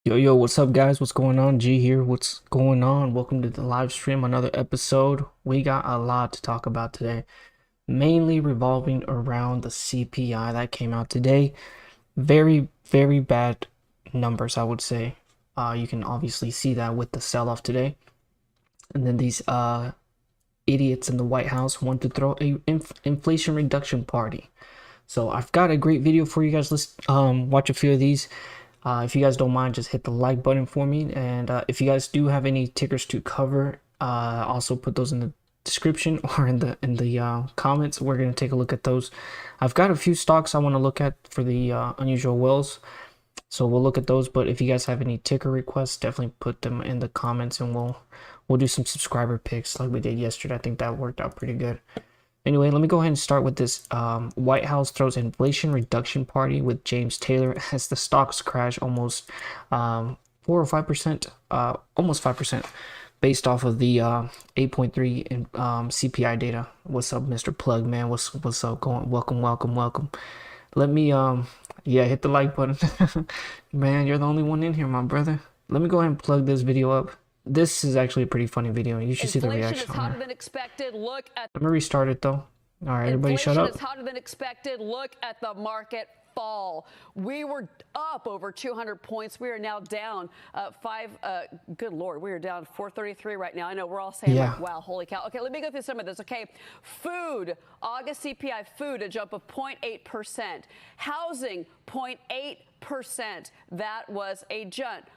Yo, what's up, guys? What's going on? G here. What's going on? Welcome to the live stream, another episode. We got a lot to talk about today, mainly revolving around the CPI that came out today. Very bad numbers, I would say. You can obviously see that with the sell-off today. And then these idiots in the White House want to throw a inflation reduction party. So I've got a great video for you guys. Let's watch a few of these. If you guys don't mind, just hit the like button for me. And if you guys do have any tickers to cover, also put those in the description or in the comments. We're gonna take a look at those. I've got a few stocks I want to look at for the unusual whales, so we'll look at those. But if you guys have any ticker requests, definitely put them in the comments, and we'll do some subscriber picks like we did yesterday. I think that worked out pretty good. Anyway, let me go ahead and start with this. White House throws inflation reduction party with James Taylor as the stocks crash almost 4 or 5%, almost 5%, based off of the 8.3 in CPI data. What's up, Mr. Plug, man? What's up? Going? Welcome. Let me yeah, hit the like button. Man, you're the only one in here, my brother. Let me go ahead and plug this video up. This is actually a pretty funny video. You should see the reaction. Inflation is hotter than expected. Look at. Let me restart it though. All right, everybody shut up. Inflation is hotter than expected. Look at the market fall. We were up over 200 points. We are now down good Lord, we are down 433 right now. I know we're all saying, like, wow, holy cow. Okay, let me go through some of this. Okay, food, August CPI food, a jump of 0.8%. Housing, 0.8%. That was a jump.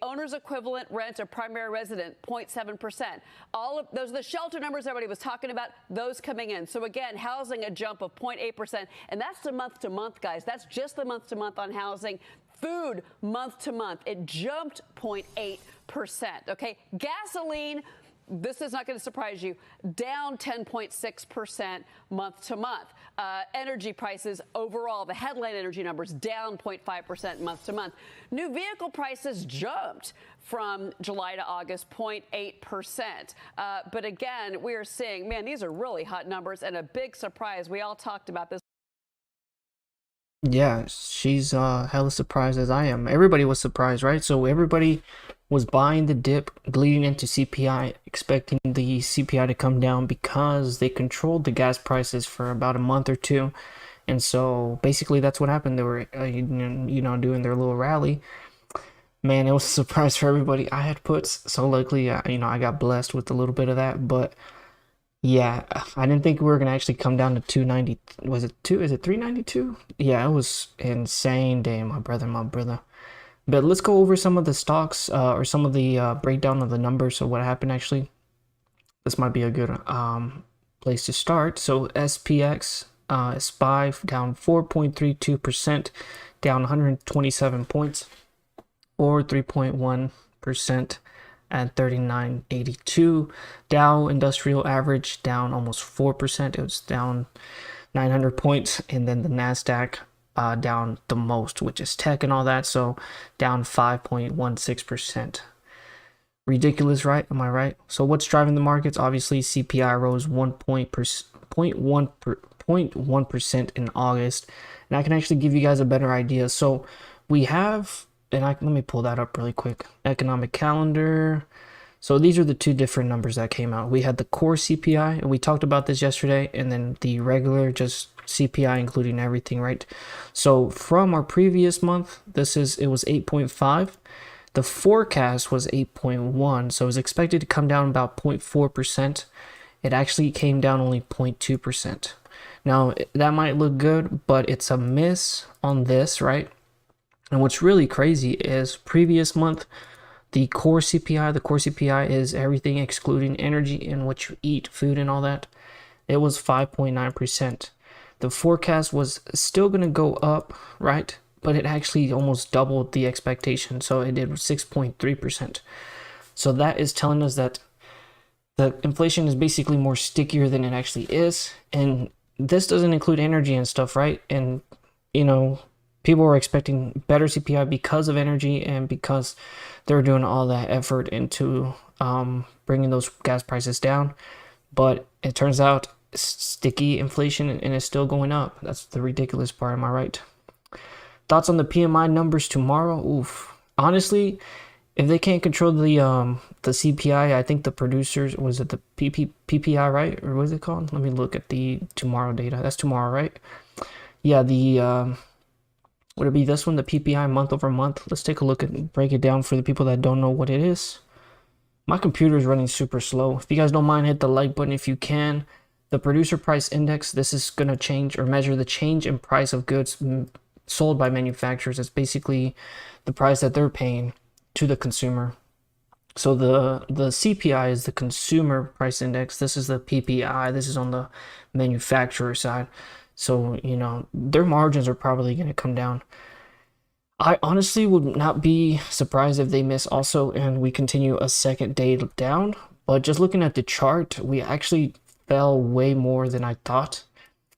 Owner's equivalent rent or primary resident, 0.7%. All of those are the shelter numbers everybody was talking about, those coming in. So again, housing, a jump of 0.8%. And that's the month to month, guys. That's just the month to month on housing. Food, month to month, it jumped 0.8%. Okay, gasoline, this is not going to surprise you, down 10.6% month to month. Energy prices overall, the headline energy numbers down 0.5% month to month. New vehicle prices jumped from July to August 0.8%. But again, we are seeing, man, these are really hot numbers and a big surprise. We all talked about this. Yeah, she's hella surprised as I am. Everybody was surprised, right? So everybody was buying the dip leading into CPI, expecting the CPI to come down because they controlled the gas prices for about a month or two. And so basically that's what happened. They were doing their little rally. Man, it was a surprise for everybody. I had puts, so luckily I got blessed with a little bit of that, but yeah, I didn't think we were gonna actually come down to 290. Was it 2? Is it 392? Yeah, it was insane day, my brother. But let's go over some of the stocks or some of the breakdown of the numbers of what happened actually. This might be a good place to start. So SPX SPY down 4.32%, down 127 points, or 3.1%. at 39.82. Dow Industrial Average down almost 4%. It was down 900 points. And then the NASDAQ down the most, which is tech and all that. So down 5.16%. Ridiculous, right? Am I right? So what's driving the markets? Obviously, CPI rose 0.1% in August. And I can actually give you guys a better idea. So we have... let me pull that up really quick. Economic calendar. So these are the two different numbers that came out. We had the core CPI, and we talked about this yesterday, and then the regular just CPI, including everything, right? So from our previous month, it was 8.5. The forecast was 8.1, so it was expected to come down about 0.4%. It actually came down only 0.2%. Now, that might look good, but it's a miss on this, right? And what's really crazy is previous month, the core CPI is everything excluding energy and what you eat, food and all that. It was 5.9%. The forecast was still going to go up, right? But it actually almost doubled the expectation. So it did 6.3%. So that is telling us that the inflation is basically more stickier than it actually is. And this doesn't include energy and stuff, right? And, people were expecting better CPI because of energy and because they were doing all that effort into bringing those gas prices down. But it turns out sticky inflation and it's still going up. That's the ridiculous part, am I right? Thoughts on the PMI numbers tomorrow? Oof. honestly, if they can't control the CPI, I think the producers, was it the PPI, right? Or what is it called? Let me look at the tomorrow data. That's tomorrow, right? Yeah, the would it be this one, the PPI month over month? Let's take a look and break it down for the people that don't know what it is. My computer is running super slow. If you guys don't mind, hit the like button if you can. The producer price index, this is going to change or measure the change in price of goods sold by manufacturers. It's basically the price that they're paying to the consumer. So the CPI is the consumer price index. This is the PPI. This is on the manufacturer side. So, you know, their margins are probably going to come down. I honestly would not be surprised if they miss also and we continue a second day down. But just looking at the chart, we actually fell way more than I thought.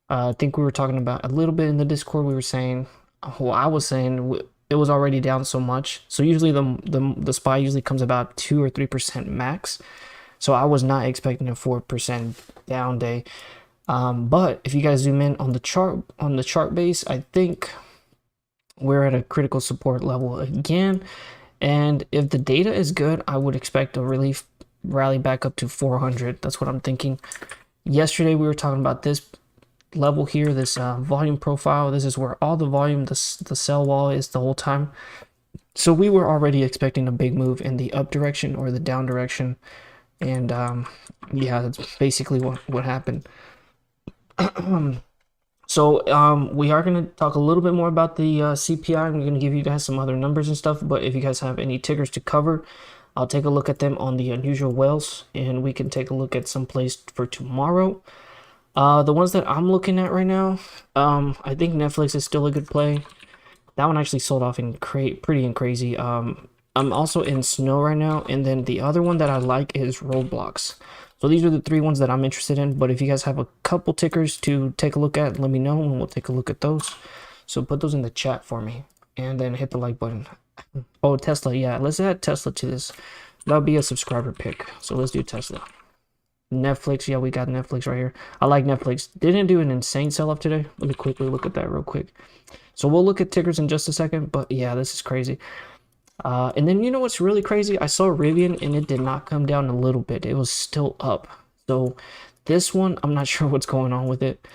I think we were talking about a little bit in the Discord. We were saying, well, I was saying it was already down so much. So usually the SPY usually comes about 2 or 3% max. So I was not expecting a 4% down day. But if you guys zoom in on the chart base, I think we're at a critical support level again. And if the data is good, I would expect a relief rally back up to 400. That's what I'm thinking. Yesterday we were talking about this level here, this volume profile. This is where all the volume, the sell wall is the whole time. So we were already expecting a big move in the up direction or the down direction. And yeah, that's basically what happened. So we are going to talk a little bit more about the CPI. I'm going to give you guys some other numbers and stuff, but if you guys have any tickers to cover, I'll take a look at them on the unusual whales, and we can take a look at some place for tomorrow. The ones that I'm looking at right now, I think Netflix is still a good play. That one actually sold off in pretty and crazy. I'm also in Snow right now, and then the other one that I like is Roblox. So these are the 3 ones that I'm interested in, but if you guys have a couple tickers to take a look at, let me know and we'll take a look at those. So put those in the chat for me and then hit the like button. Oh, Tesla, yeah, let's add Tesla to this. That'll be a subscriber pick. So let's do Tesla. Netflix, yeah, we got Netflix right here. I like Netflix. Didn't do an insane sell-off today. Let me quickly look at that real quick. So we'll look at tickers in just a second, but yeah, this is crazy. And then you know what's really crazy? I saw Rivian and it did not come down a little bit. It was still up. So this one, I'm not sure what's going on with it.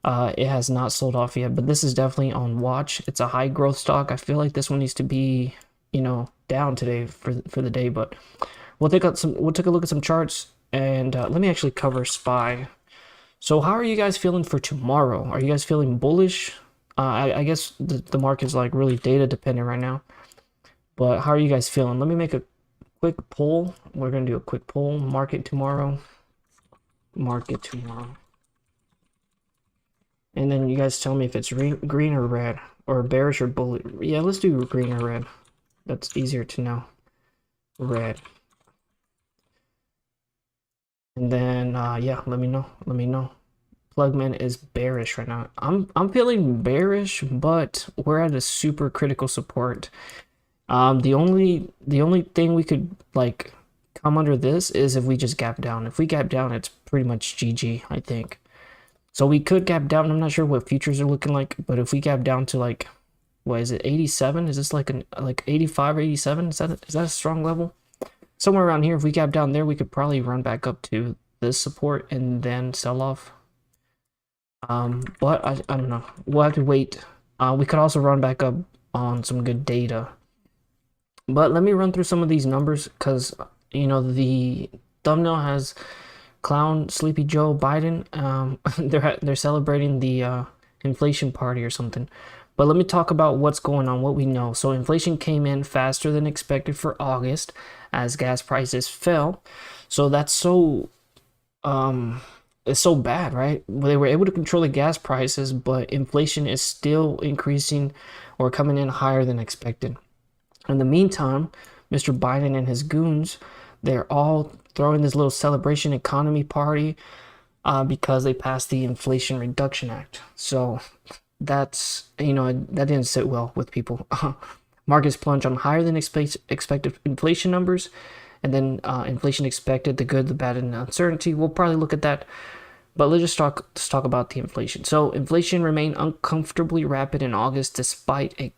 It has not sold off yet, but this is definitely on watch. It's a high growth stock. I feel like this one needs to be, you know, down today for the day, but we'll take a look at some charts and let me actually cover SPY. So how are you guys feeling for tomorrow? Are you guys feeling bullish? I guess the market's like really data dependent right now. But how are you guys feeling? Let me make a quick poll. We're going to do a quick poll. Market tomorrow. Market tomorrow. And then you guys tell me if it's green or red. Or bearish or bullish. Yeah, let's do green or red. That's easier to know. Red. And then, yeah, let me know. Let me know. Plugman is bearish right now. I'm feeling bearish, but we're at a super critical support. The only thing we could like come under this is if we just gap down. If we gap down, it's pretty much GG, I think. So we could gap down. I'm not sure what futures are looking like, but if we gap down to like, what is it, 87? Is this like 85 or 87? Is that a strong level? Somewhere around here, if we gap down there, we could probably run back up to this support and then sell off. But I don't know. We'll have to wait. We could also run back up on some good data. But let me run through some of these numbers because, you know, the thumbnail has clown Sleepy Joe Biden. They're celebrating the inflation party or something. But let me talk about what's going on, what we know. So inflation came in faster than expected for August as gas prices fell. So that's so it's so bad, right? They were able to control the gas prices, but inflation is still increasing or coming in higher than expected. In the meantime, Mr. Biden and his goons, they're all throwing this little celebration economy party because they passed the Inflation Reduction Act. So that's, you know, that didn't sit well with people. Markets plunge on higher than expected inflation numbers, and then inflation expected, the good, the bad, and the uncertainty. We'll probably look at that, but let's talk about the inflation. So inflation remained uncomfortably rapid in August despite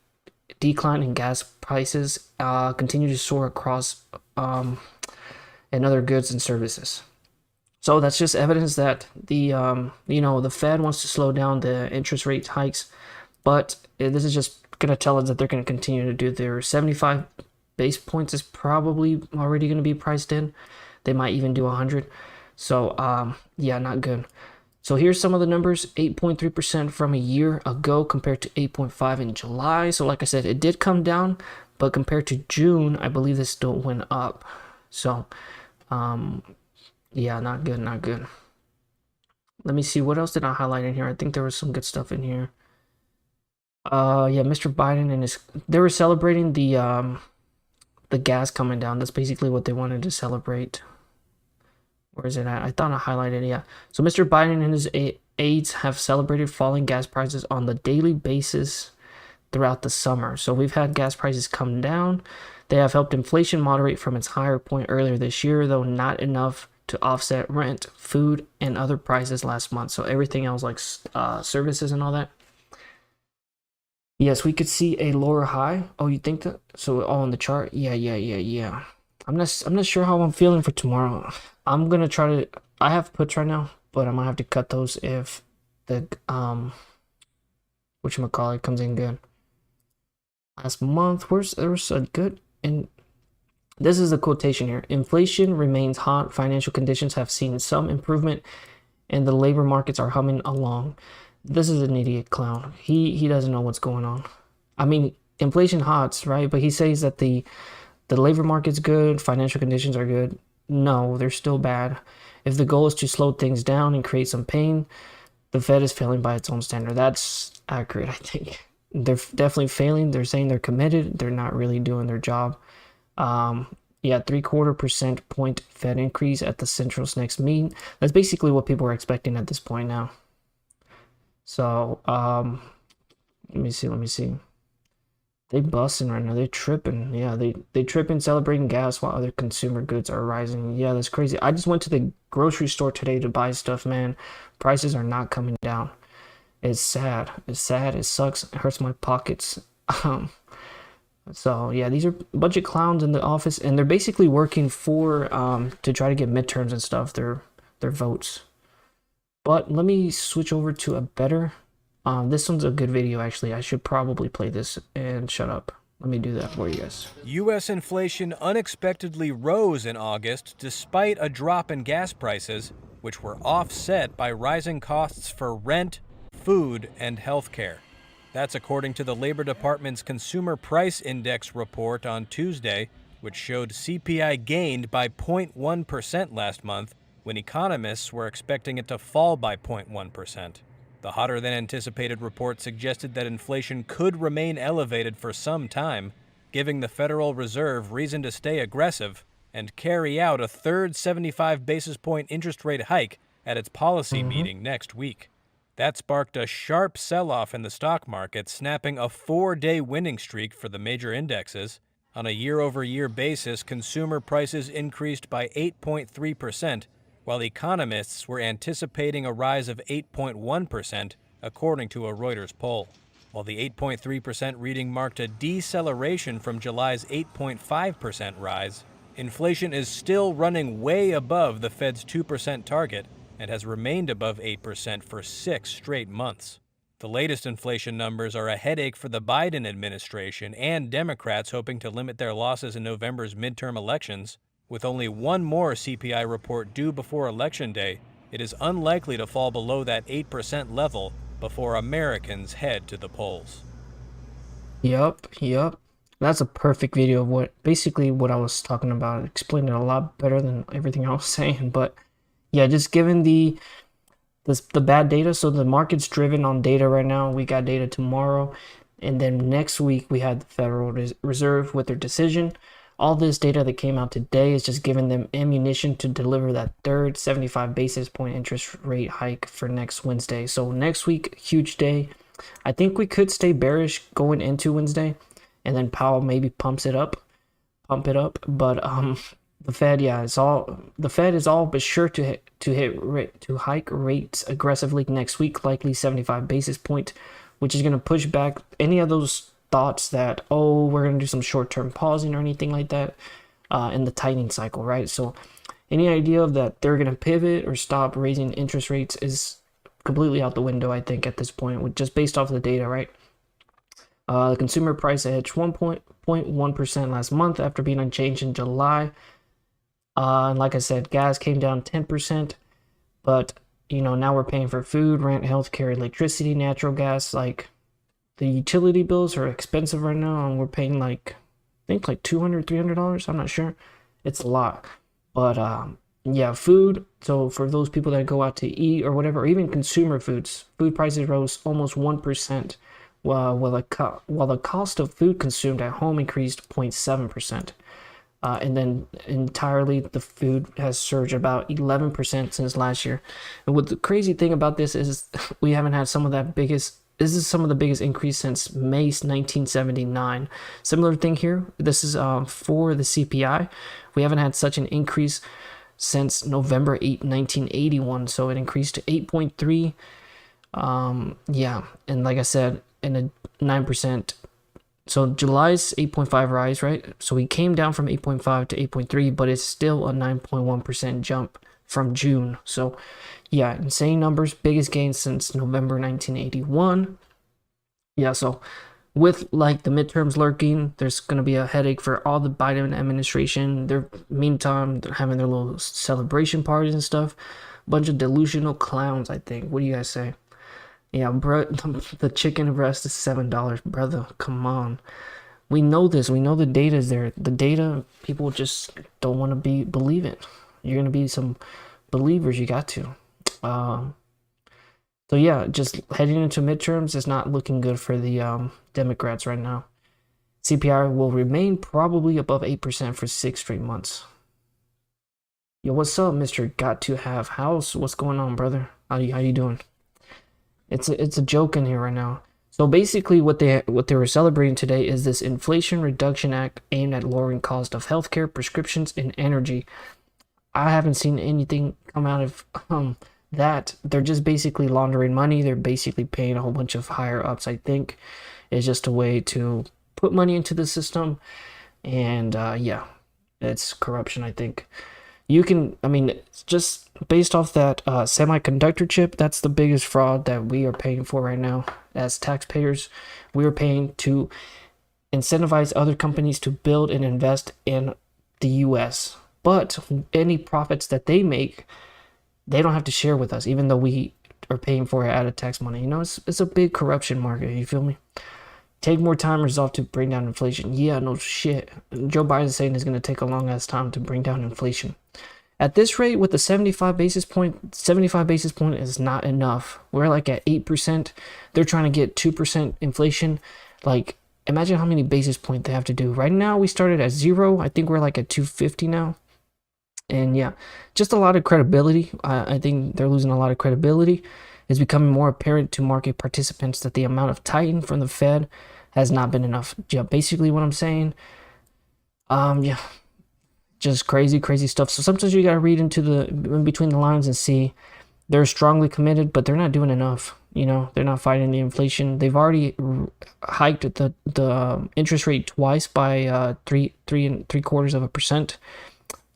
decline in gas prices continue to soar across and other goods and services. So that's just evidence that the Fed wants to slow down the interest rate hikes, but this is just going to tell us that they're going to continue to do their 75 base points is probably already going to be priced in. They might even do 100. So yeah, not good. So here's some of the numbers: 8.3% from a year ago compared to 8.5 in July. So like I said, it did come down, but compared to June, I believe this still went up. So yeah, not good, not good. Let me see, what else did I highlight in here? I think there was some good stuff in here. Yeah, Mr. Biden and they were celebrating the gas coming down. That's basically what they wanted to celebrate. Where is it at? I thought I highlighted it. Yeah. So Mr. Biden and his aides have celebrated falling gas prices on the daily basis throughout the summer. So we've had gas prices come down. They have helped inflation moderate from its higher point earlier this year, though not enough to offset rent, food, and other prices last month. So everything else like services and all that. Yes, we could see a lower high. Oh, you think that? So all on the chart? Yeah. I'm not sure how I'm feeling for tomorrow. I'm gonna try to. I have puts right now, but I might have to cut those if the whatchamacallit comes in good. Last month, there was a good, and this is the quotation here: inflation remains hot. Financial conditions have seen some improvement, and the labor markets are humming along. This is an idiot clown. He doesn't know what's going on. I mean, inflation hot's right, but he says that the labor market's good, financial conditions are good. No, they're still bad. If the goal is to slow things down and create some pain, the Fed is failing by its own standard. That's accurate, I think. They're definitely failing. They're saying they're committed. They're not really doing their job. Yeah, 0.75% point Fed increase at the Central's next meeting. That's basically what people are expecting at this point now. So, let me see. They busting right now. They're tripping. Yeah, they tripping, celebrating gas while other consumer goods are rising. Yeah, that's crazy. I just went to the grocery store today to buy stuff, man. Prices are not coming down. It's sad. It's sad. It sucks. It hurts my pockets. So yeah, these are a bunch of clowns in the office, and they're basically working for to try to get midterms and stuff. Their votes. But let me switch over to a better. This one's a good video, actually. I should probably play this and shut up. Let me do that for you guys. U.S. inflation unexpectedly rose in August despite a drop in gas prices, which were offset by rising costs for rent, food, and healthcare. That's according to the Labor Department's Consumer Price Index report on Tuesday, which showed CPI gained by 0.1% last month, when economists were expecting it to fall by 0.1%. The hotter-than-anticipated report suggested that inflation could remain elevated for some time, giving the Federal Reserve reason to stay aggressive and carry out a third 75 basis point interest rate hike at its policy meeting next week. That sparked a sharp sell-off in the stock market, snapping a 4-day winning streak for the major indexes. On a year-over-year basis, consumer prices increased by 8.3%, while economists were anticipating a rise of 8.1%, according to a Reuters poll. While the 8.3% reading marked a deceleration from July's 8.5% rise, inflation is still running way above the Fed's 2% target and has remained above 8% for 6 straight months. The latest inflation numbers are a headache for the Biden administration and Democrats hoping to limit their losses in November's midterm elections. With only one more CPI report due before Election Day, it is unlikely to fall below that 8% level before Americans head to the polls. Yep. That's a perfect video of what I was talking about. Explained it a lot better than everything I was saying. But yeah, just given the bad data. So the market's driven on data right now. We got data tomorrow, and then next week we had the Federal Reserve with their decision. All this data that came out today is just giving them ammunition to deliver that third 75 basis point interest rate hike for next Wednesday. So next week, huge day. I think we could stay bearish going into Wednesday, and then Powell maybe pump it up. But the Fed, yeah, the Fed is all but sure to hike rates aggressively next week, likely 75 basis point, which is going to push back any of those thoughts that, oh, we're going to do some short-term pausing or anything like that in the tightening cycle, right? So any idea of that they're going to pivot or stop raising interest rates is completely out the window, I think, at this point, with just based off the data, right? The consumer price edged 1.1% last month after being unchanged in July. And like I said, gas came down 10%, but you know, now we're paying for food, rent, healthcare, electricity, natural gas. Like the utility bills are expensive right now, and we're paying like, I think like $200, $300. I'm not sure. It's a lot, but yeah, food. So for those people that go out to eat or whatever, or even consumer foods, food prices rose almost 1%, while the cost of food consumed at home increased 0.7%. And then entirely the food has surged about 11% since last year. And what the crazy thing about this is we haven't had some of that biggest, this is some of the biggest increase since May 1979. Similar thing here. This is for the CPI. We haven't had such an increase since November 8, 1981. So it increased to 8.3. Yeah, and like I said, in a 9%. So July's 8.5 rise, right? So we came down from 8.5 to 8.3, but it's still a 9.1% jump from June. So yeah, insane numbers, biggest gain since November 1981. Yeah, so with like the midterms lurking, there's going to be a headache for all the Biden administration. Meantime, they're having their little celebration parties and stuff. Bunch of delusional clowns, I think. What do you guys say? Yeah, bro, the chicken breast is $7, brother. Come on. We know this. We know the data is there. The data, people just don't want to believe it. You're going to be some believers. You got to. So yeah, just heading into midterms is not looking good for the Democrats right now. CPI will remain probably above 8% for 6 straight months. Yo, what's up, Mr. Got to Have House? What's going on, brother? How you doing? It's a joke in here right now. So basically what they were celebrating today is this Inflation Reduction Act aimed at lowering cost of healthcare, prescriptions, and energy. I haven't seen anything come out of that. They're just basically laundering money. They're basically paying a whole bunch of higher ups, I think. It's just a way to put money into the system. And yeah, it's corruption, I think. I mean, it's just based off that semiconductor chip, that's the biggest fraud that we are paying for right now as taxpayers. We are paying to incentivize other companies to build and invest in the US. But any profits that they make, they don't have to share with us, even though we are paying for it out of tax money. You know, it's a big corruption market, you feel me? Take more time, resolve to bring down inflation. Yeah, no shit. Joe Biden's saying it's going to take a long ass time to bring down inflation. At this rate, with the 75 basis point is not enough. We're like at 8%. They're trying to get 2% inflation. Like, imagine how many basis points they have to do. Right now, we started at 0. I think we're like at 250 now. And yeah, just a lot of credibility. I think they're losing a lot of credibility. It's becoming more apparent to market participants that the amount of tightening from the Fed has not been enough. Yeah, basically what I'm saying. Yeah, just crazy stuff. So sometimes you gotta read in between the lines and see they're strongly committed, but they're not doing enough. You know, they're not fighting the inflation. They've already hiked the interest rate twice by 3.75%.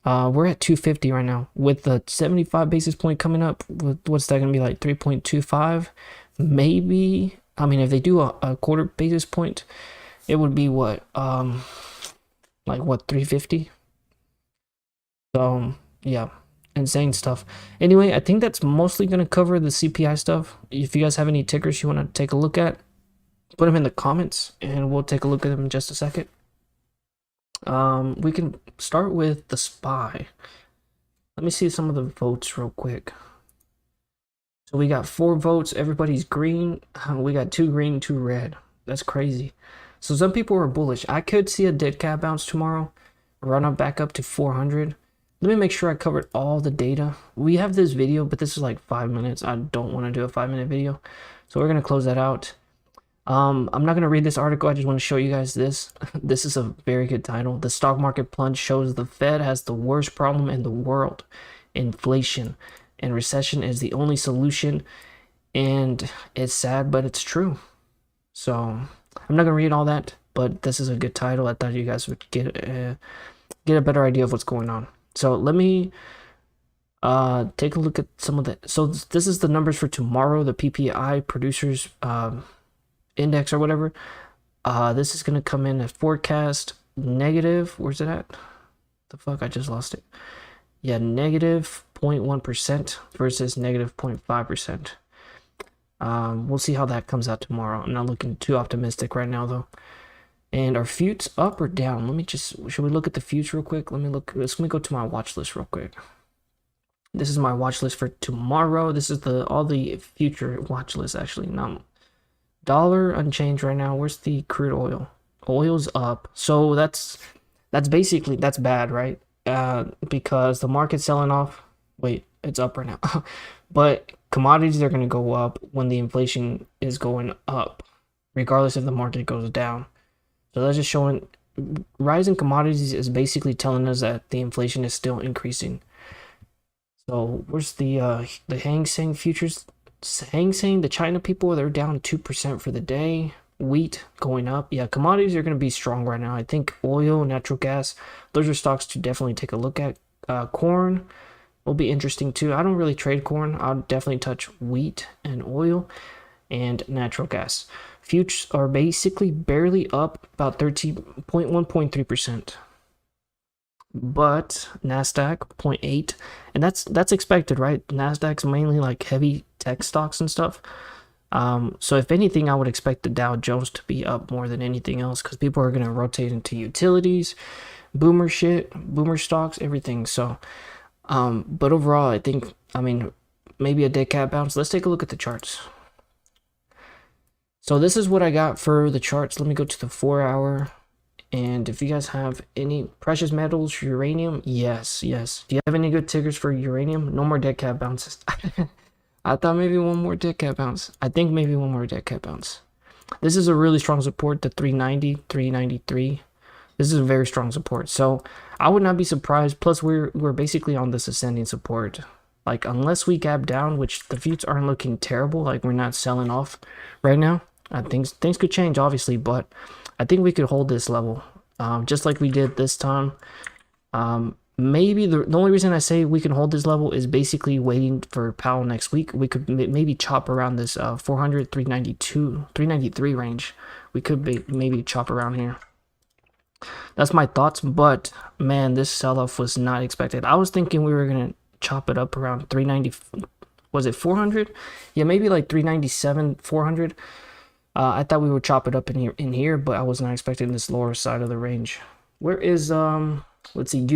We're at 250 right now with the 75 basis point coming up. What's that gonna be like? 3.25 maybe. I mean, if they do a quarter basis point, it would be what like what, 350. So yeah, insane stuff. Anyway, I think that's mostly gonna cover the CPI stuff. If you guys have any tickers you want to take a look at, put them in the comments and we'll take a look at them in just a second. We can start with the SPY. Let me see some of the votes real quick. So we got 4 votes. Everybody's green. We got 2 green, 2 red. That's crazy. So some people are bullish. I could see a dead cat bounce tomorrow, run up back up to 400. Let me make sure I covered all the data. We have this video, but this is like 5 minutes. I don't want to do a 5-minute video, so we're gonna close that out. I'm not going to read this article. I just want to show you guys this. This is a very good title. The stock market plunge shows the Fed has the worst problem in the world. Inflation and recession is the only solution. And it's sad, but it's true. So I'm not gonna read all that, but this is a good title. I thought you guys would get a better idea of what's going on. So let me take a look at some of the. So this is the numbers for tomorrow, the PPI producers index or whatever. This is gonna come in at forecast negative. Where's it at? The fuck, I just lost it. Yeah, negative 0.1% versus negative 0.5%. We'll see how that comes out tomorrow. I'm not looking too optimistic right now though. And our futures up or down? Should we look at the futures real quick? Let me go to my watch list real quick. This is my watch list for tomorrow. This is all the future watch list actually. Now, dollar unchanged right now. Where's the crude oil? Oil's up. So that's bad, right? Because the market's selling off. Wait, it's up right now. But commodities are going to go up when the inflation is going up, regardless if the market goes down. So that's just showing rising commodities is basically telling us that the inflation is still increasing. So where's the Hang Seng futures? Hang Seng, the China people, they're down 2% for the day. Wheat going up. Yeah, commodities are going to be strong right now. I think oil, natural gas, those are stocks to definitely take a look at. Corn will be interesting too. I don't really trade corn. I'll definitely touch wheat and oil and natural gas. Futures are basically barely up, about 1.3%. But Nasdaq 0.8, and that's expected, right? Nasdaq's mainly like heavy tech stocks and stuff. So if anything, I would expect the Dow Jones to be up more than anything else because people are gonna rotate into utilities, boomer stocks, everything. So, but overall, I mean, maybe a dead cat bounce. Let's take a look at the charts. So this is what I got for the charts. Let me go to the 4-hour. And if you guys have any precious metals, uranium, yes. Do you have any good tickers for uranium? No more dead cat bounces. I thought maybe one more dead cat bounce. I think maybe one more dead cat bounce. This is a really strong support, the 390, 393. This is a very strong support. So I would not be surprised. Plus, we're basically on this ascending support. Like, unless we gap down, which the futures aren't looking terrible, like we're not selling off right now. Things could change, obviously, but I think we could hold this level, just like we did this time. Maybe the only reason I say we can hold this level is basically waiting for Powell next week. We could maybe chop around this 400, 392, 393 range. We could maybe chop around here. That's my thoughts, but man, this sell-off was not expected. I was thinking we were gonna chop it up around 390. Was it 400? Yeah, maybe like 397, 400. I thought we would chop it up in here, but I was not expecting this lower side of the range. Where is let's see,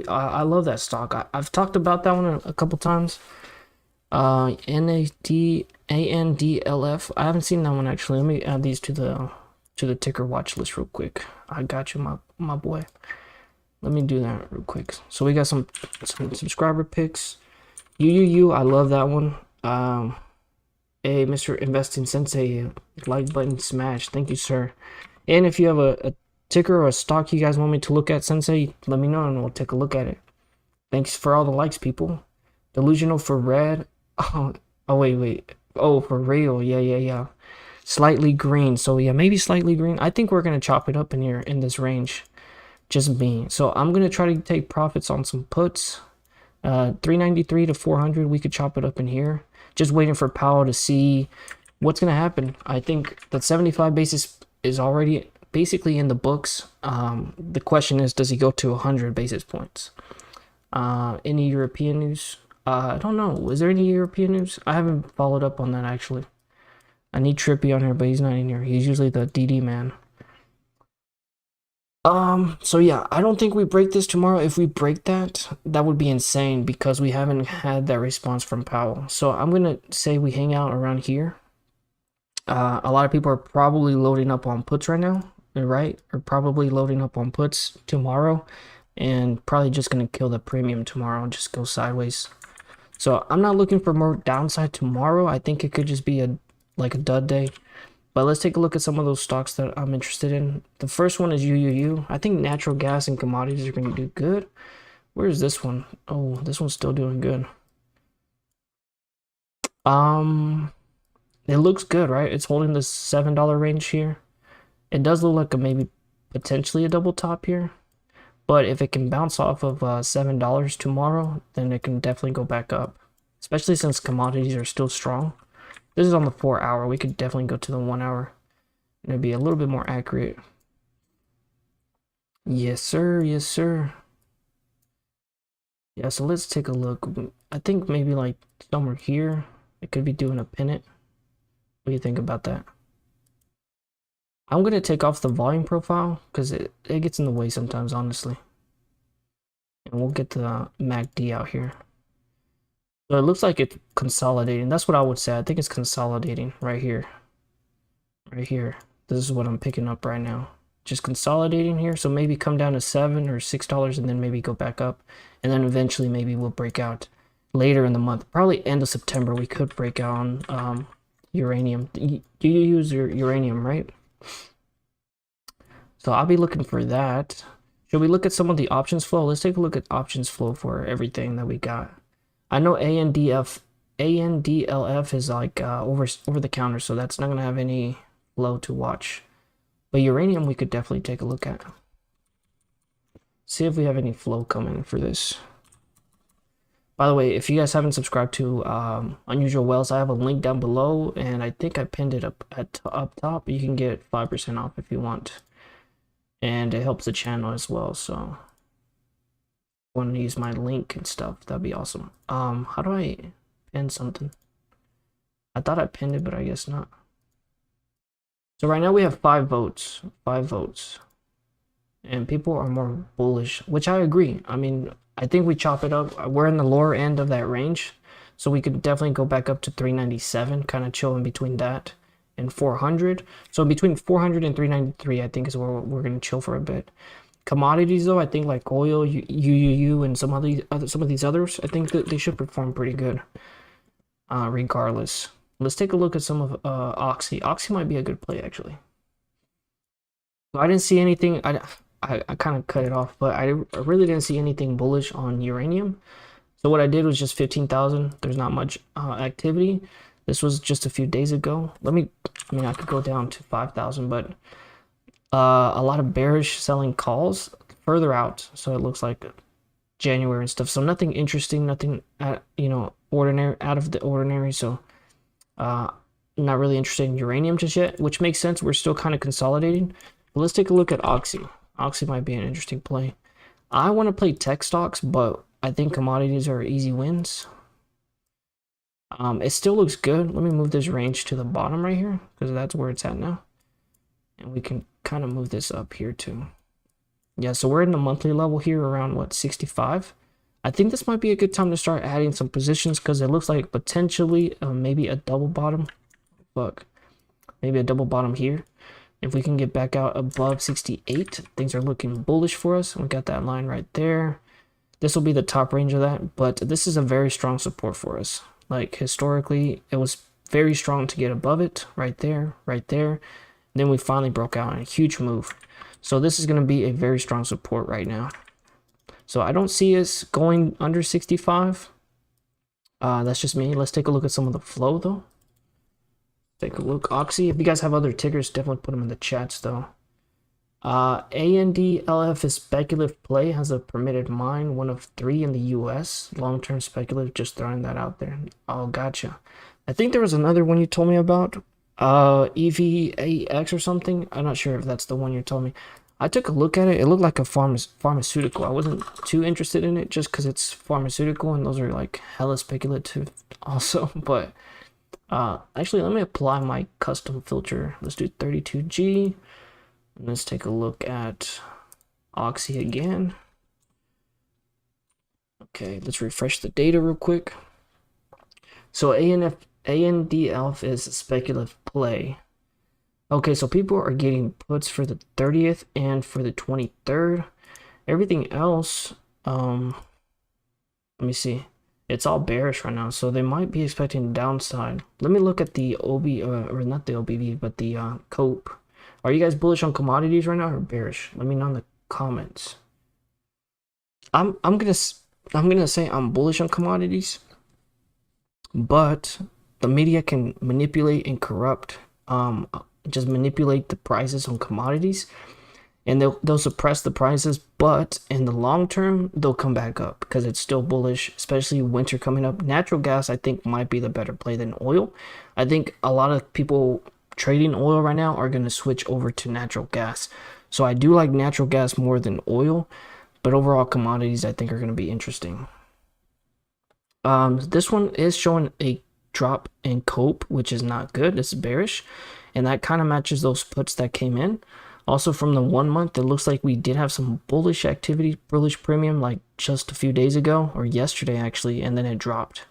I love that stock. I've talked about that one a couple times. NADANDLF. I haven't seen that one actually. Let me add these to the ticker watch list real quick. I got you, my boy. Let me do that real quick. So we got some subscriber picks. I love that one. Hey, Mr. Investing Sensei, like button smash. Thank you, sir. And if you have a ticker or a stock you guys want me to look at, Sensei, let me know and we'll take a look at it. Thanks for all the likes, people. Delusional for red. Oh wait. Oh, for real. Yeah. Slightly green. So yeah, maybe slightly green. I think we're gonna chop it up in here in this range. Just me. So I'm gonna try to take profits on some puts. 393 to 400. We could chop it up in here. Just waiting for Powell to see what's going to happen. I think that 75 basis is already basically in the books. The question is, does he go to 100 basis points? Any European news? I don't know. Is there any European news? I haven't followed up on that, actually. I need Trippy on here, but he's not in here. He's usually the DD man. So yeah, I don't think we break this tomorrow. If we break that would be insane because we haven't had that response from Powell. So I'm gonna say we hang out around here. A lot of people are probably loading up on puts right now, right? Or probably loading up on puts tomorrow and probably just gonna kill the premium tomorrow and just go sideways. So I'm not looking for more downside tomorrow. I think it could just be like a dud day. But let's take a look at some of those stocks that I'm interested in. The first one is UUU. I think natural gas and commodities are going to do good. Where is this one? Oh, this one's still doing good. It looks good, right? It's holding this $7 range here. It does look like a maybe potentially a double top here, but if it can bounce off of $7 tomorrow, then it can definitely go back up, especially since commodities are still strong. This is on the 4 hour. We could definitely go to the 1 hour and it'd be a little bit more accurate. Yes, sir. Yes, sir. Yeah, so let's take a look. I think maybe like somewhere here, it could be doing a pennant. What do you think about that? I'm going to take off the volume profile because it gets in the way sometimes, honestly. And we'll get the MACD out here. So it looks like it's consolidating. That's what I would say. I think it's consolidating right here. Right here. This is what I'm picking up right now. Just consolidating here. So maybe come down to $7 or $6 and then maybe go back up. And then eventually maybe we'll break out later in the month. Probably end of September we could break out on uranium. You use your uranium, right? So I'll be looking for that. Should we look at some of the options flow? Let's take a look at options flow for everything that we got. I know ANDLF is like over the counter, so that's not gonna have any flow to watch. But uranium we could definitely take a look at. See if we have any flow coming for this. By the way, if you guys haven't subscribed to Unusual Wells, I have a link down below, and I think I pinned it up top. You can get 5% off if you want, and it helps the channel as well. So, want to use my link and stuff? That'd be awesome. How do I pin something? I thought I pinned it, but I guess not. So right now we have 5 votes. 5 votes. And people are more bullish, which I agree. I mean, I think we chop it up. We're in the lower end of that range. So we could definitely go back up to 397, kind of chill in between that and 400. So between 400 and 393, I think is where we're going to chill for a bit. Commodities though, I think like oil, UUU, and some of these others, I think that they should perform pretty good. Regardless. Let's take a look at some of Oxy. Oxy might be a good play actually. So I didn't see anything. I kind of cut it off, but I really didn't see anything bullish on uranium. So what I did was just 15,000. There's not much activity. This was just a few days ago. I mean, I could go down to 5,000, but a lot of bearish selling calls further out. So it looks like January and stuff. So nothing interesting, nothing ordinary, out of the ordinary. So not really interested in uranium just yet, which makes sense. We're still kind of consolidating. But let's take a look at Oxy. Oxy might be an interesting play. I want to play tech stocks, but I think commodities are easy wins. It still looks good. Let me move this range to the bottom right here because that's where it's at now. And we can kind of move this up here too. Yeah, so we're in the monthly level here around what, 65. I think this might be a good time to start adding some positions because it looks like potentially maybe a double bottom. Look, maybe a double bottom here. If we can get back out above 68, things are looking bullish for us. We got that line right there. This will be the top range of that, but this is a very strong support for us. Like historically, it was very strong to get above it right there, right there. Then we finally broke out in a huge move. So this is going to be a very strong support right now. So I don't see us going under 65. That's just me. Let's take a look at some of the flow though. Take a look. Oxy, if you guys have other tickers, definitely put them in the chats though. ANDLF is speculative play, has a permitted mine, one of 3 in the US. Long-term speculative, just throwing that out there. Oh, gotcha. I think there was another one you told me about. EVAX or something. I'm not sure if that's the one you told me. I took a look at it. It looked like a pharmaceutical. I wasn't too interested in it just because it's pharmaceutical and those are like hella speculative also. But actually, let me apply my custom filter. Let's do 32G. And let's take a look at Oxy again. Okay, let's refresh the data real quick. So ANDLF is a speculative play. Okay, so people are getting puts for the 30th and for the 23rd. Everything else, let me see. It's all bearish right now, so they might be expecting downside. Let me look at the OB, or not the OBV, but the COPE. Are you guys bullish on commodities right now or bearish? Let me know in the comments. I'm gonna say I'm bullish on commodities, but the media can manipulate and corrupt just manipulate the prices on commodities, and they'll suppress the prices, but in the long term they'll come back up because it's still bullish, especially winter coming up. Natural gas, I think, might be the better play than oil. I think a lot of people trading oil right now are going to switch over to natural gas. So I do like natural gas more than oil, but overall commodities I think are going to be interesting. This one is showing a drop in COPE, which is not good. It's bearish, and that kind of matches those puts that came in. Also from the 1 month, it looks like we did have some bullish activity, bullish premium, like just a few days ago, or yesterday actually, and then it dropped.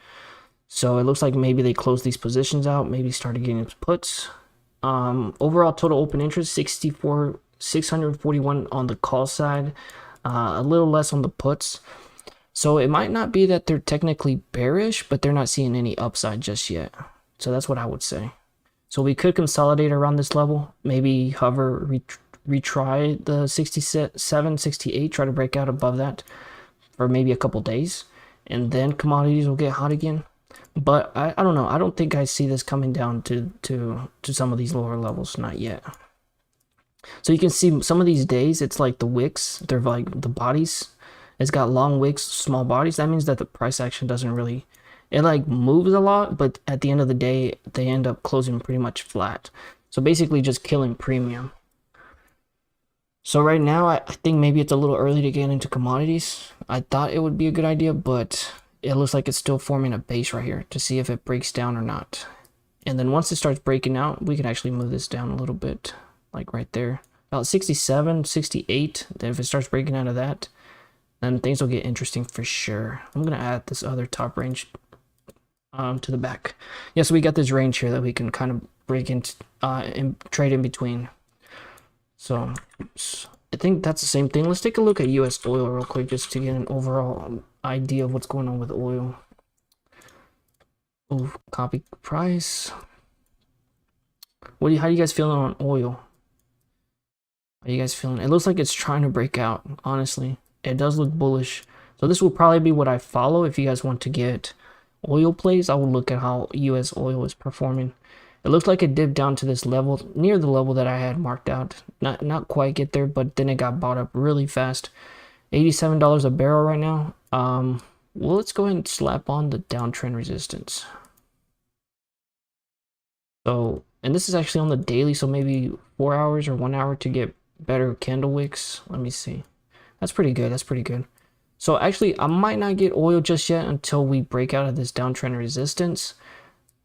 So it looks like maybe they closed these positions out, maybe started getting puts. Overall total open interest, 641 on the call side, a little less on the puts. So it might not be that they're technically bearish, but they're not seeing any upside just yet. So that's what I would say. So we could consolidate around this level, maybe hover, retry the 67, 68, try to break out above that for maybe a couple days, and then commodities will get hot again. But I don't know. I don't think I see this coming down to some of these lower levels, not yet. So you can see some of these days, it's like the wicks, they're like the bodies. It's got long wicks, small bodies. That means that the price action doesn't really, it like moves a lot, but at the end of the day, they end up closing pretty much flat. So basically just killing premium. So right now, I think maybe it's a little early to get into commodities. I thought it would be a good idea, but it looks like it's still forming a base right here to see if it breaks down or not. And then once it starts breaking out, we can actually move this down a little bit, like right there. About 67, 68. Then if it starts breaking out of that, then things will get interesting for sure. I'm going to add this other top range to the back. Yeah, so we got this range here that we can kind of break into and trade in between. So I think that's the same thing. Let's take a look at US oil real quick just to get an overall idea of what's going on with oil. Oh, copy price. How are you guys feeling on oil? How are you guys feeling? It looks like it's trying to break out, honestly. It does look bullish. So this will probably be what I follow. If you guys want to get oil plays, I will look at how US oil is performing. It looks like it dipped down to this level, near the level that I had marked out. Not quite get there, but then it got bought up really fast. $87 a barrel right now. Well, let's go ahead and slap on the downtrend resistance. So, and this is actually on the daily, so maybe 4 hours or 1 hour to get better candle wicks. Let me see. That's pretty good. That's pretty good. So actually, I might not get oil just yet until we break out of this downtrend resistance.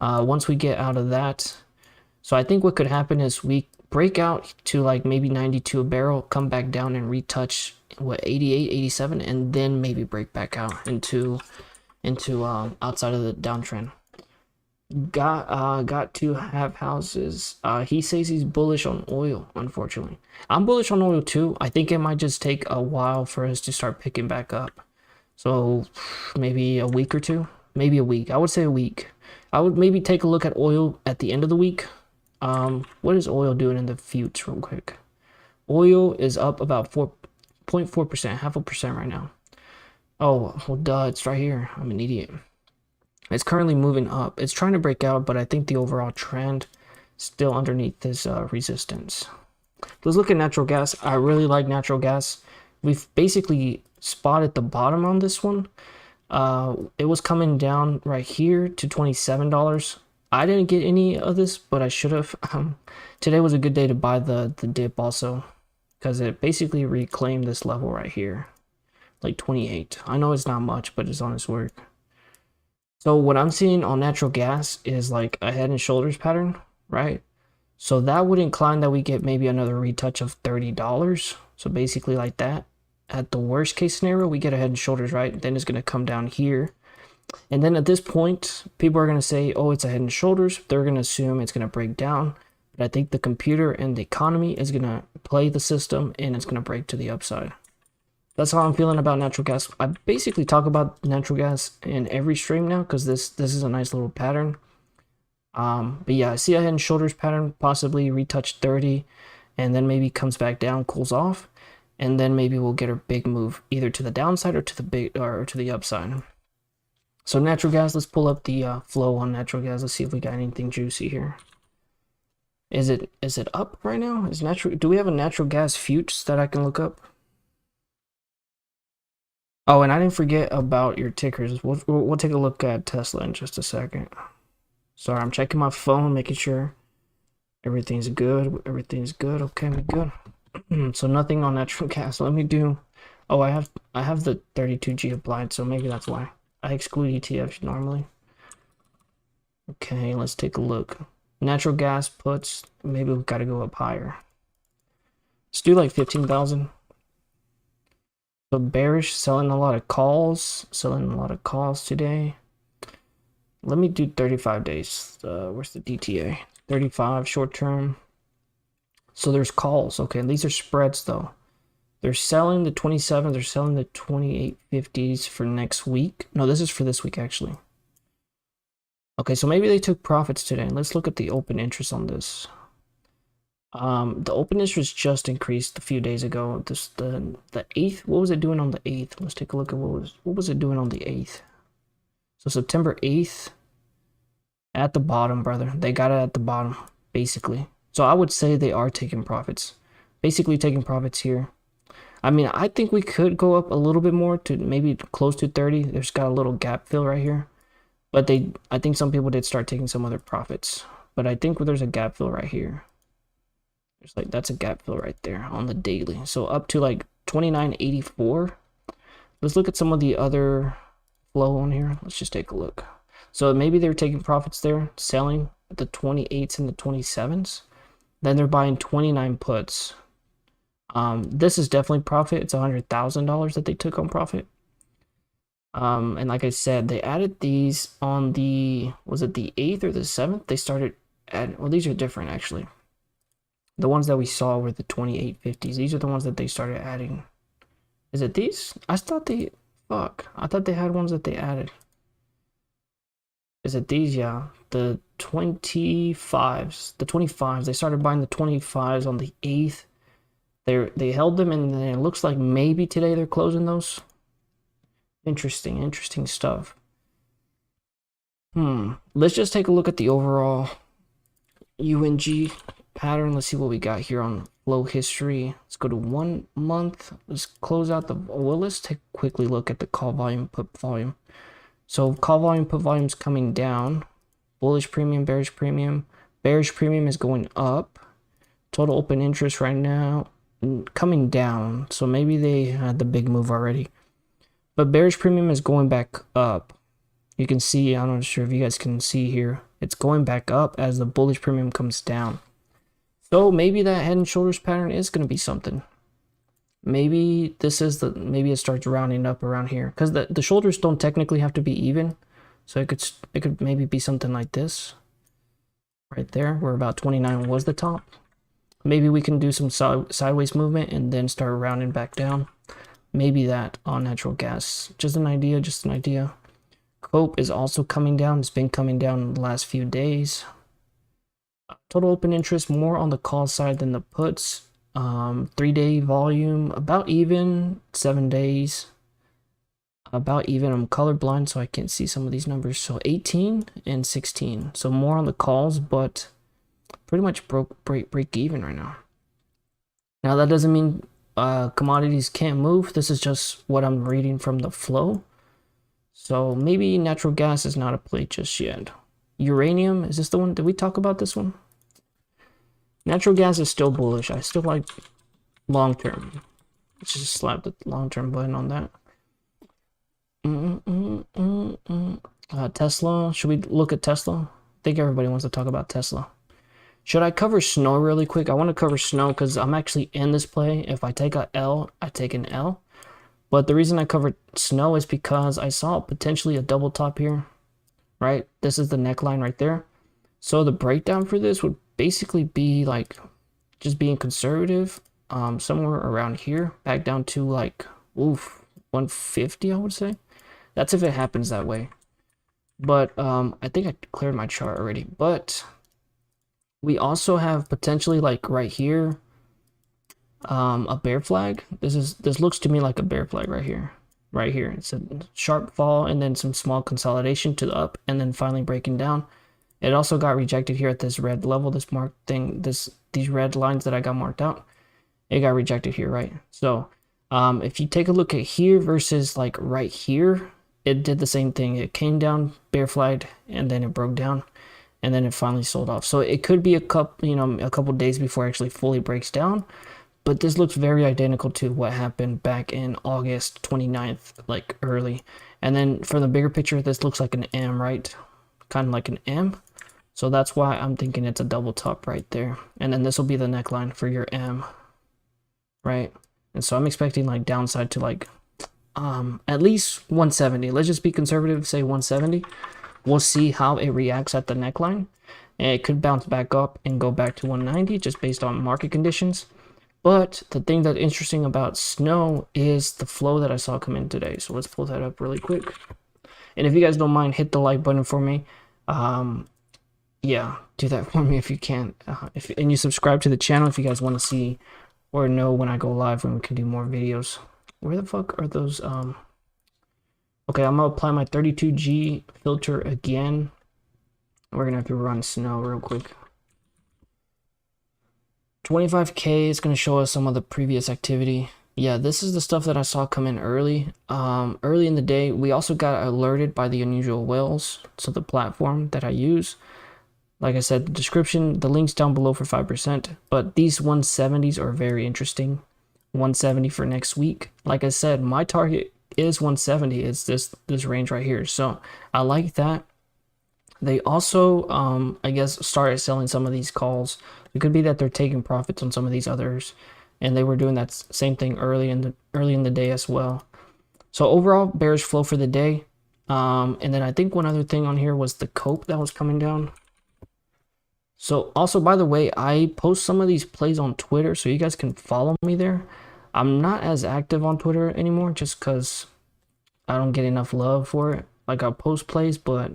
Once we get out of that, so I think what could happen is we break out to like maybe 92 a barrel, come back down and retouch what 88, 87, and then maybe break back out into outside of the downtrend. Got to have houses. He says he's bullish on oil. Unfortunately, I'm bullish on oil too. I think it might just take a while for us to start picking back up. So maybe a week or two, maybe a week. I would say a week. I would maybe take a look at oil at the end of the week. What is oil doing in the futures real quick? Oil is up about 4.4%, 0.5% right now. Oh, well, duh, it's right here. I'm an idiot. It's currently moving up. It's trying to break out, but I think the overall trend is still underneath this resistance. Let's look at natural gas. I really like natural gas. We've basically spotted the bottom on this one. It was coming down right here to $27. I didn't get any of this, but I should have. Today was a good day to buy the dip also, because it basically reclaimed this level right here, like 28. I know it's not much, but it's on its work. So what I'm seeing on natural gas is like a head and shoulders pattern, right? So that would incline that we get maybe another retouch of $30. So basically like that. At the worst case scenario, we get a head and shoulders, right? Then it's going to come down here. And then at this point, people are going to say, oh, it's a head and shoulders. They're going to assume it's going to break down. But I think the computer and the economy is going to play the system and it's going to break to the upside. That's how I'm feeling about natural gas. I basically talk about natural gas in every stream now because this is a nice little pattern. But yeah, I see a head and shoulders pattern, possibly retouch 30, and then maybe comes back down, cools off, and then maybe we'll get a big move either to the downside or to the upside. So natural gas, let's pull up the flow on natural gas. Let's see if we got anything juicy here. Is it up right now? Do we have a natural gas futures that I can look up? Oh, and I didn't forget about your tickers. We'll take a look at Tesla in just a second. Sorry, I'm checking my phone, making sure everything's good. Everything's good. Okay, we good. So nothing on natural gas. Let me do. Oh, I have the 32G applied, so maybe that's why. I exclude ETFs normally. Okay, let's take a look. Natural gas puts, maybe we've got to go up higher. Let's do like 15,000. So bearish, selling a lot of calls today. Let me do 35 days. Where's the DTA? 35 short term. So there's calls. Okay, these are spreads though. They're selling the 27, they're selling the 28.50s for next week. No, this is for this week actually. Okay, so maybe they took profits today. Let's look at the open interest on this. The open interest just increased a few days ago. This the 8th. What was it doing on the 8th? Let's take a look at what was it doing on the 8th. So September 8th, at the bottom, brother. They got it at the bottom, basically. So I would say they are taking profits. Basically taking profits here. I mean, I think we could go up a little bit more to maybe close to 30. There's got a little gap fill right here. But I think some people did start taking some other profits. But I think there's a gap fill right here. There's like, that's a gap fill right there on the daily. So up to like 29.84. Let's look at some of the other flow on here. Let's just take a look. So maybe they're taking profits there, selling at the 28s and the 27s. Then they're buying 29 puts. This is definitely profit. It's $100,000 that they took on profit. And like I said, they added these on the, was it the 8th or the 7th? They started adding, well, these are different actually. The ones that we saw were the 28.50s. These are the ones that they started adding. Is it these? I thought they had ones that they added. Is it these? Yeah. The 25s. The 25s. They started buying the 25s on the 8th. They held them, and then it looks like maybe today they're closing those. Interesting stuff. Let's just take a look at the overall UNG pattern. Let's see what we got here on flow history. Let's go to 1 month. Let's close out the, well, let's take a quickly look at the call volume, put volume. So call volume, put volume is coming down. Bullish premium, bearish premium. Bearish premium is going up. Total open interest right now coming down. So maybe they had the big move already. But bearish premium is going back up. You can see, I'm not sure if you guys can see here. It's going back up as the bullish premium comes down. So maybe that head and shoulders pattern is going to be something. Maybe this is the, maybe it starts rounding up around here. Because the shoulders don't technically have to be even. So it could maybe be something like this. Right there, where about 29 was the top. Maybe we can do some sideways movement and then start rounding back down. Maybe that on natural gas. Just an idea. COPE is also coming down. It's been coming down the last few days. Total open interest more on the call side than the puts. 3-day volume about even. 7 days about even. I'm colorblind, so I can't see some of these numbers. So 18 and 16. So more on the calls, but pretty much break even right now. Now that doesn't mean commodities can't move. This is just what I'm reading from the flow. So maybe natural gas is not a play just yet. Uranium, is this the one? Did we talk about this one? Natural gas is still bullish. I still like long term. Let's just slap the long term button on that. Tesla, should we look at Tesla? I think everybody wants to talk about Tesla. Should I cover snow really quick? I want to cover snow because I'm actually in this play. If I take a L, I take an L. But the reason I covered snow is because I saw potentially a double top here, right? This is the neckline right there. So the breakdown for this would basically be like just being conservative, somewhere around here, back down to like, 150, I would say. That's if it happens that way. But I think I cleared my chart already. But we also have potentially like right here, a bear flag. This looks to me like a bear flag right here. Right here. It's a sharp fall and then some small consolidation to the up and then finally breaking down. It also got rejected here at this red level, this mark thing, these red lines that I got marked out. It got rejected here, right? So if you take a look at here versus like right here, it did the same thing. It came down, bear flagged, and then it broke down, and then it finally sold off. So it could be a couple days before it actually fully breaks down. But this looks very identical to what happened back in August 29th, like early. And then for the bigger picture, this looks like an M, right? Kind of like an M. So that's why I'm thinking it's a double top right there. And then this will be the neckline for your M, right? And so I'm expecting like downside to like at least 170. Let's just be conservative, say 170. We'll see how it reacts at the neckline. And it could bounce back up and go back to 190 just based on market conditions. But the thing that's interesting about snow is the flow that I saw come in today. So let's pull that up really quick. And if you guys don't mind, hit the like button for me. Yeah, do that for me if you can. And you subscribe to the channel if you guys want to see or know when I go live, when we can do more videos. Where the fuck are those? Okay, I'm gonna apply my 32G filter again. We're gonna have to run snow real quick. 25K is going to show us some of the previous activity. Yeah, this is the stuff that I saw come in early. Early in the day, we also got alerted by the unusual whales, so the platform that I use. Like I said, the description, the link's down below for 5%, but these 170s are very interesting. 170 for next week. Like I said, my target is 170. It's this range right here, so I like that. They also, I guess, started selling some of these calls. It could be that they're taking profits on some of these others, and they were doing that same thing early in the day as well. So overall, bearish flow for the day. And then I think one other thing on here was the COPE that was coming down. So also, by the way, I post some of these plays on Twitter, so you guys can follow me there. I'm not as active on Twitter anymore just because I don't get enough love for it. Like, I'll post plays, but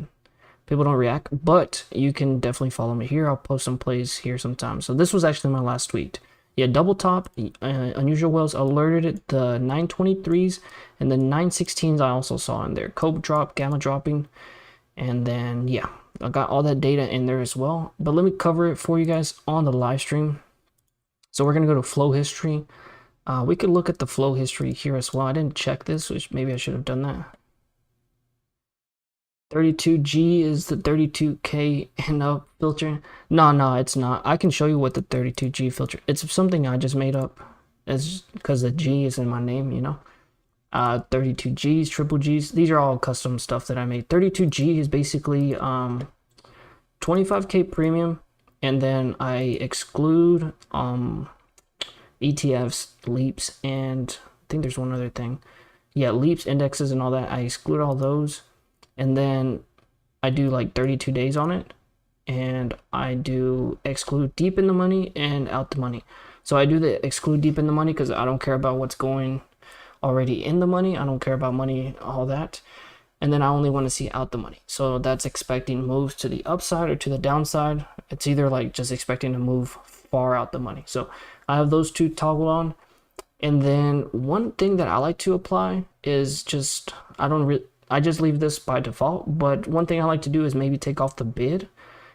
people don't react. But you can definitely follow me here. I'll post some plays here sometimes. So this was actually my last tweet. Yeah, double top, unusual whales alerted it, the 923s and the 916s I also saw in there. COPE drop, gamma dropping, and then yeah, I got all that data in there as well. But let me cover it for you guys on the live stream. So we're gonna go to flow history. We could look at the flow history here as well. I didn't check this, which maybe I should have done that. 32G is the 32K and up filter. No, it's not. I can show you what the 32G filter. It's something I just made up. It's because the G is in my name, you know. 32Gs, triple Gs. These are all custom stuff that I made. 32G is basically 25K premium, and then I exclude ETFs, leaps, and I think there's one other thing. Yeah, leaps, indexes, and all that. I exclude all those. And then I do like 32 days on it, and I do exclude deep in the money and out the money. So I do the exclude deep in the money because I don't care about what's going already in the money. I don't care about money, all that. And then I only want to see out the money. So that's expecting moves to the upside or to the downside. It's either like just expecting to move far out the money. So I have those two toggled on. And then one thing that I like to apply is just, I just leave this by default, but one thing I like to do is maybe take off the bid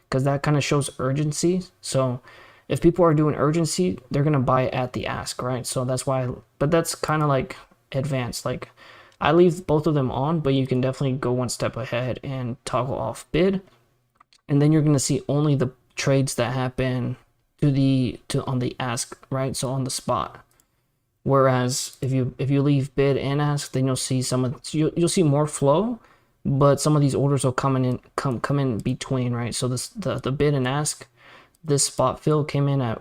because that kind of shows urgency. So if people are doing urgency, they're going to buy at the ask, right? So that's why, but that's kind of like advanced. Like I leave both of them on, but you can definitely go one step ahead and toggle off bid. And then you're going to see only the trades that happen on the ask, right? So on the spot. Whereas if you leave bid and ask, then you'll see you'll see more flow, but some of these orders will come in between, right? So the bid and ask, this spot fill came in at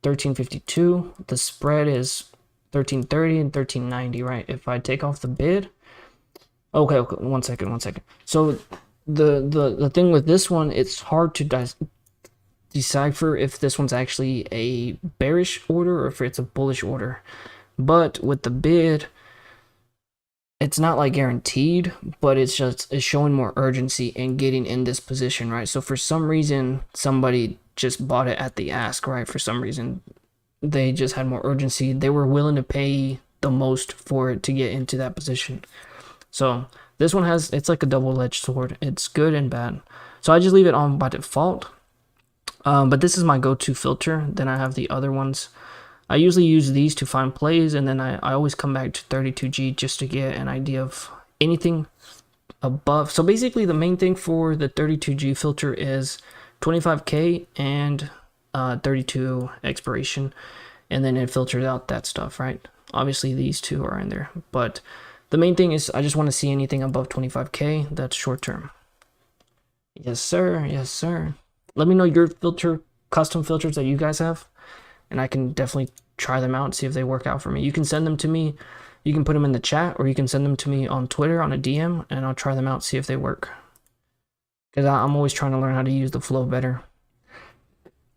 1352. The spread is 1330 and 1390, right? If I take off the bid, okay, one second. So the thing with this one, it's hard to decipher if this one's actually a bearish order or if it's a bullish order. But with the bid, it's not like guaranteed, but it's showing more urgency in getting in this position, right? So for some reason, somebody just bought it at the ask, right? For some reason, they just had more urgency. They were willing to pay the most for it to get into that position. So this one it's like a double-edged sword. It's good and bad. So I just leave it on by default. But this is my go-to filter. Then I have the other ones. I usually use these to find plays, and then I always come back to 32G just to get an idea of anything above. So basically the main thing for the 32G filter is 25K and 32 expiration, and then it filters out that stuff, right? Obviously these two are in there, but the main thing is I just want to see anything above 25K. That's short term. Yes sir, yes sir. Let me know your custom filters that you guys have, and I can definitely try them out and see if they work out for me. You can send them to me. You can put them in the chat, or you can send them to me on Twitter on a DM, and I'll try them out, see if they work. Because I'm always trying to learn how to use the flow better.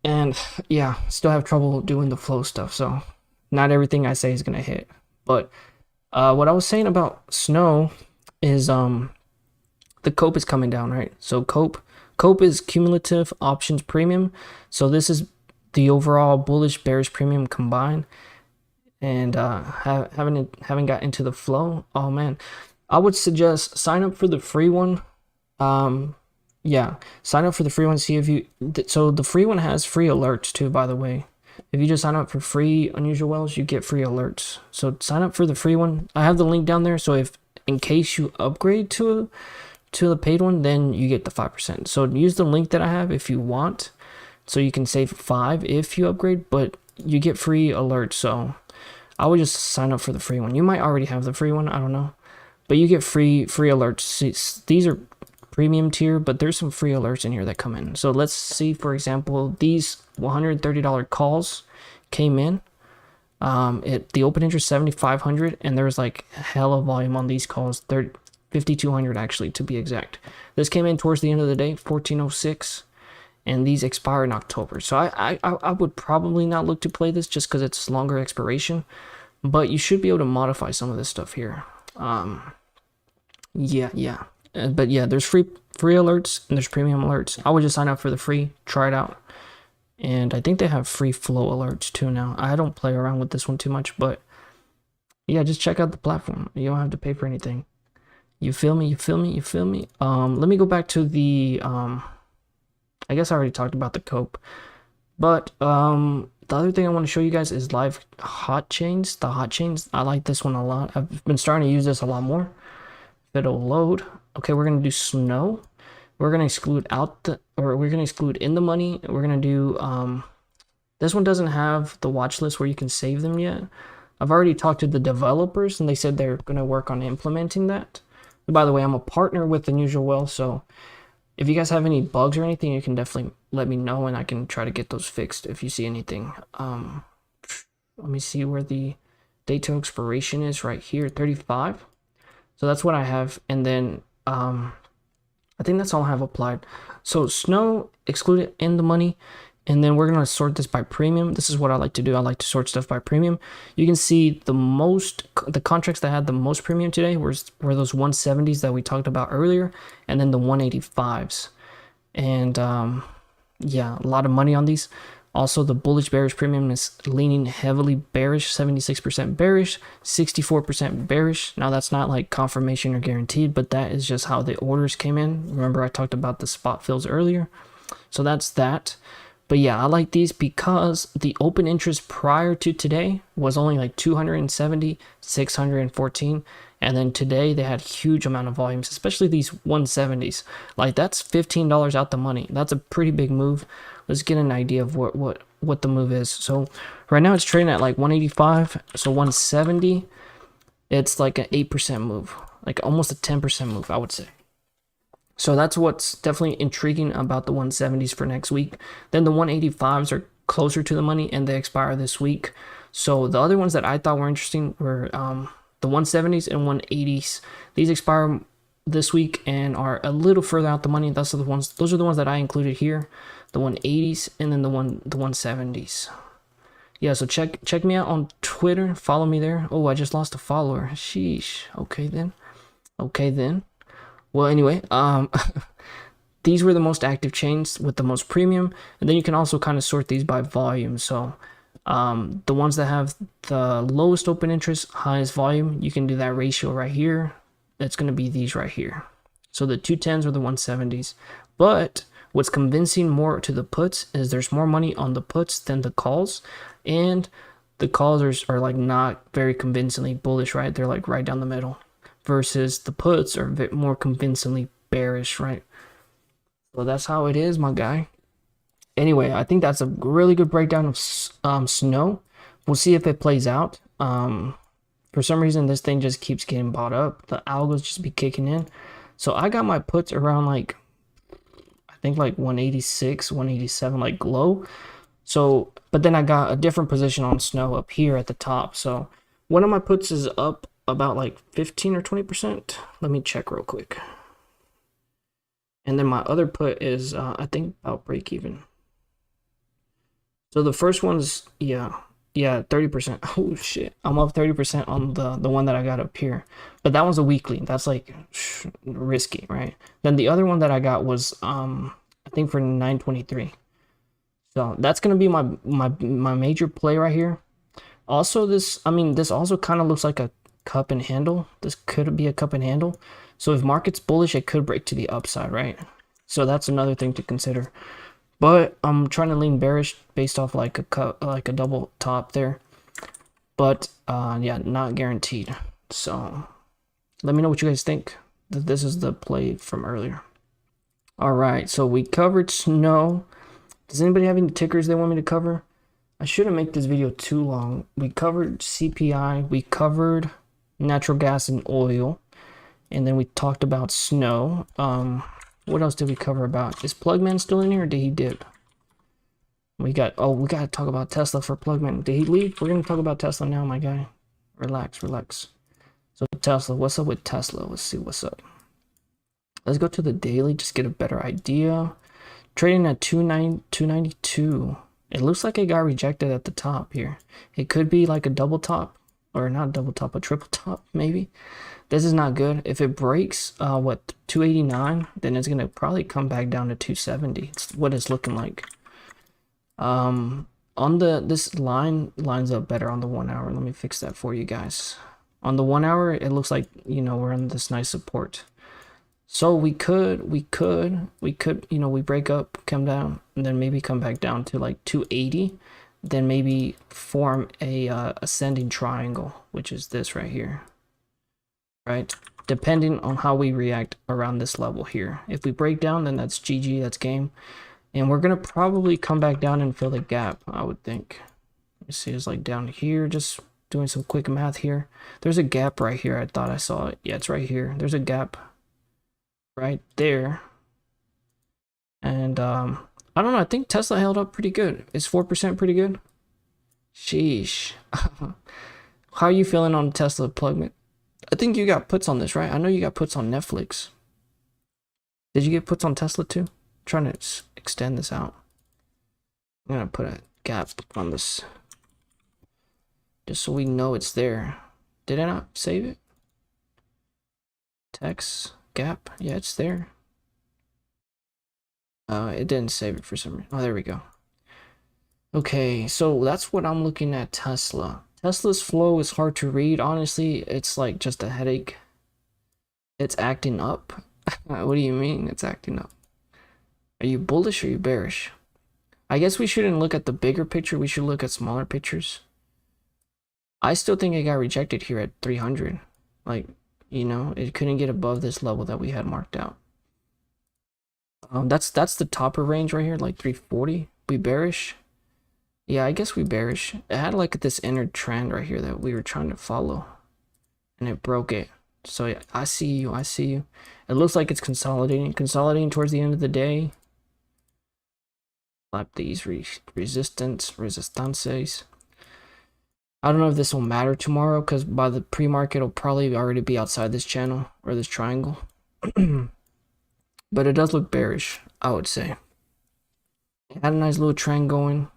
And yeah, still have trouble doing the flow stuff, so not everything I say is going to hit. But what I was saying about snow is the COPE is coming down, right? So COPE is cumulative options premium. So this is the overall bullish bearish premium combined. And haven't got into the flow. Oh man, I would suggest sign up for the free one. Yeah, sign up for the free one. See if you. So the free one has free alerts too, by the way. If you just sign up for free unusual wells, you get free alerts. So sign up for the free one. I have the link down there. So if in case you upgrade to the paid one, then you get the 5%. So use the link that I have if you want. So you can save 5 if you upgrade, but you get free alerts. So I would just sign up for the free one. You might already have the free one, I don't know. But you get free alerts. These are premium tier, but there's some free alerts in here that come in. So let's see, for example, these $130 calls came in. The open interest 7,500, and there's like hella volume on these calls. 5,200 actually, to be exact. This came in towards the end of the day, 1406. And these expire in October. So I would probably not look to play this just because it's longer expiration, but you should be able to modify some of this stuff here. Yeah. But yeah, there's free alerts and there's premium alerts. I would just sign up for the free, try it out. And I think they have free flow alerts too now. I don't play around with this one too much, but yeah, just check out the platform. You don't have to pay for anything. You feel me? Let me go back to the I guess I already talked about the COPE, but the other thing I want to show you guys is live hot chains. The hot chains, I like this one a lot. I've been starting to use this a lot more. If it'll load. Okay, we're gonna do snow. We're gonna exclude in the money. We're gonna do this one doesn't have the watch list where you can save them yet. I've already talked to the developers and they said they're gonna work on implementing that. And by the way, I'm a partner with Unusual Well, so if you guys have any bugs or anything, you can definitely let me know and I can try to get those fixed if you see anything. Let me see where the date to expiration is right here, 35. So that's what I have. And then I think that's all I have applied. So snow excluded in the money. And then we're going to sort this by premium. This is what I like to do. I like to sort stuff by premium. You can see the contracts that had the most premium today were those 170s that we talked about earlier, and then the 185s. And yeah, a lot of money on these. Also, the bullish bearish premium is leaning heavily bearish, 76% bearish, 64% bearish. Now that's not like confirmation or guaranteed, but that is just how the orders came in. Remember I talked about the spot fills earlier. So that's that. But yeah, I like these because the open interest prior to today was only like 270, 614. And then today they had huge amount of volumes, especially these 170s. Like that's $15 out the money. That's a pretty big move. Let's get an idea of what the move is. So right now it's trading at like 185. So 170, it's like an 8% move, like almost a 10% move, I would say. So that's what's definitely intriguing about the 170s for next week. Then the 185s are closer to the money and they expire this week. So the other ones that I thought were interesting were the 170s and 180s. These expire this week and are a little further out the money. Those are the ones that I included here. The 180s and then the 170s. Yeah, so check me out on Twitter. Follow me there. Oh, I just lost a follower. Sheesh. Okay then. Well, anyway, these were the most active chains with the most premium, and then you can also kind of sort these by volume. So the ones that have the lowest open interest, highest volume, you can do that ratio right here. That's going to be these right here. So the 210s or the 170s, But what's convincing more to the puts is there's more money on the puts than the calls, and the calls are like not very convincingly bullish, right? They're like right down the middle, versus the puts are a bit more convincingly bearish, right? So that's how it is, my guy. Anyway, I think that's a really good breakdown of snow. We'll see if it plays out. For some reason, this thing just keeps getting bought up. The algos just be kicking in. So I got my puts around like, I think like 186, 187, like low. So, but then I got a different position on snow up here at the top. So one of my puts is up about like 15 or 20%. Let me check real quick. And then my other put is, I think about break even. So the first one's, yeah, 30%. Oh shit, I'm up 30% on the one that I got up here, but that one's a weekly. That's like risky, right? Then the other one that I got was I think for 923. So that's gonna be my major play right here. Also, this also kind of looks like a cup and handle. This could be a cup and handle. So if market's bullish, it could break to the upside, right? So that's another thing to consider. But I'm trying to lean bearish based off like a double top there. But yeah, not guaranteed. So let me know what you guys think. This is the play from earlier. All right, so we covered snow. Does anybody have any tickers they want me to cover? I shouldn't make this video too long. We covered CPI, we covered natural gas and oil, and then we talked about snow. What else did we cover about? Is Plugman still in here or did he dip? We got to talk about Tesla for Plugman. Did he leave? We're going to talk about Tesla now, my guy. Relax. So Tesla, what's up with Tesla? Let's see what's up. Let's go to the daily, just get a better idea. Trading at 292. It looks like it got rejected at the top here. It could be like a double top, or not double top, a triple top maybe. This is not good. If it breaks 289, then it's gonna probably come back down to 270. It's what it's looking like. On this lines up better on the 1 hour. Let me fix that for you guys. On the 1 hour, it looks like, you know, we're in this nice support. So we could, you know, we break up, come down, and then maybe come back down to like 280, then maybe form a ascending triangle, which is this right here. Right, depending on how we react around this level here. If we break down, then that's GG, that's game. And we're gonna probably come back down and fill the gap, I would think. Let me see, it's like down here, just doing some quick math here. There's a gap right here. I thought I saw it. Yeah, it's right here. There's a gap right there. And I don't know, I think Tesla held up pretty good. Is 4% pretty good? Sheesh. How are you feeling on Tesla Plugman? I think you got puts on this, right? I know you got puts on Netflix. Did you get puts on Tesla too? I'm trying to extend this out. I'm gonna put a gap on this just so we know it's there. Did I not save it? Text gap. Yeah, it's there. It didn't save it for some reason. Oh, there we go. Okay, so that's what I'm looking at Tesla. Tesla's flow is hard to read. Honestly, it's like just a headache. It's acting up. What do you mean it's acting up? Are you bullish or are you bearish? I guess we shouldn't look at the bigger picture. We should look at smaller pictures. I still think it got rejected here at 300. Like, you know, it couldn't get above this level that we had marked out. That's the topper range right here, like 340. We bearish. Yeah, I guess we bearish. It had like this inner trend right here that we were trying to follow, and it broke it. So yeah, I see you. It looks like it's consolidating towards the end of the day. Slap these resistances. I don't know if this will matter tomorrow, because by the pre-market it'll probably already be outside this channel or this triangle. But it does look bearish, I would say. It had a nice little trend going.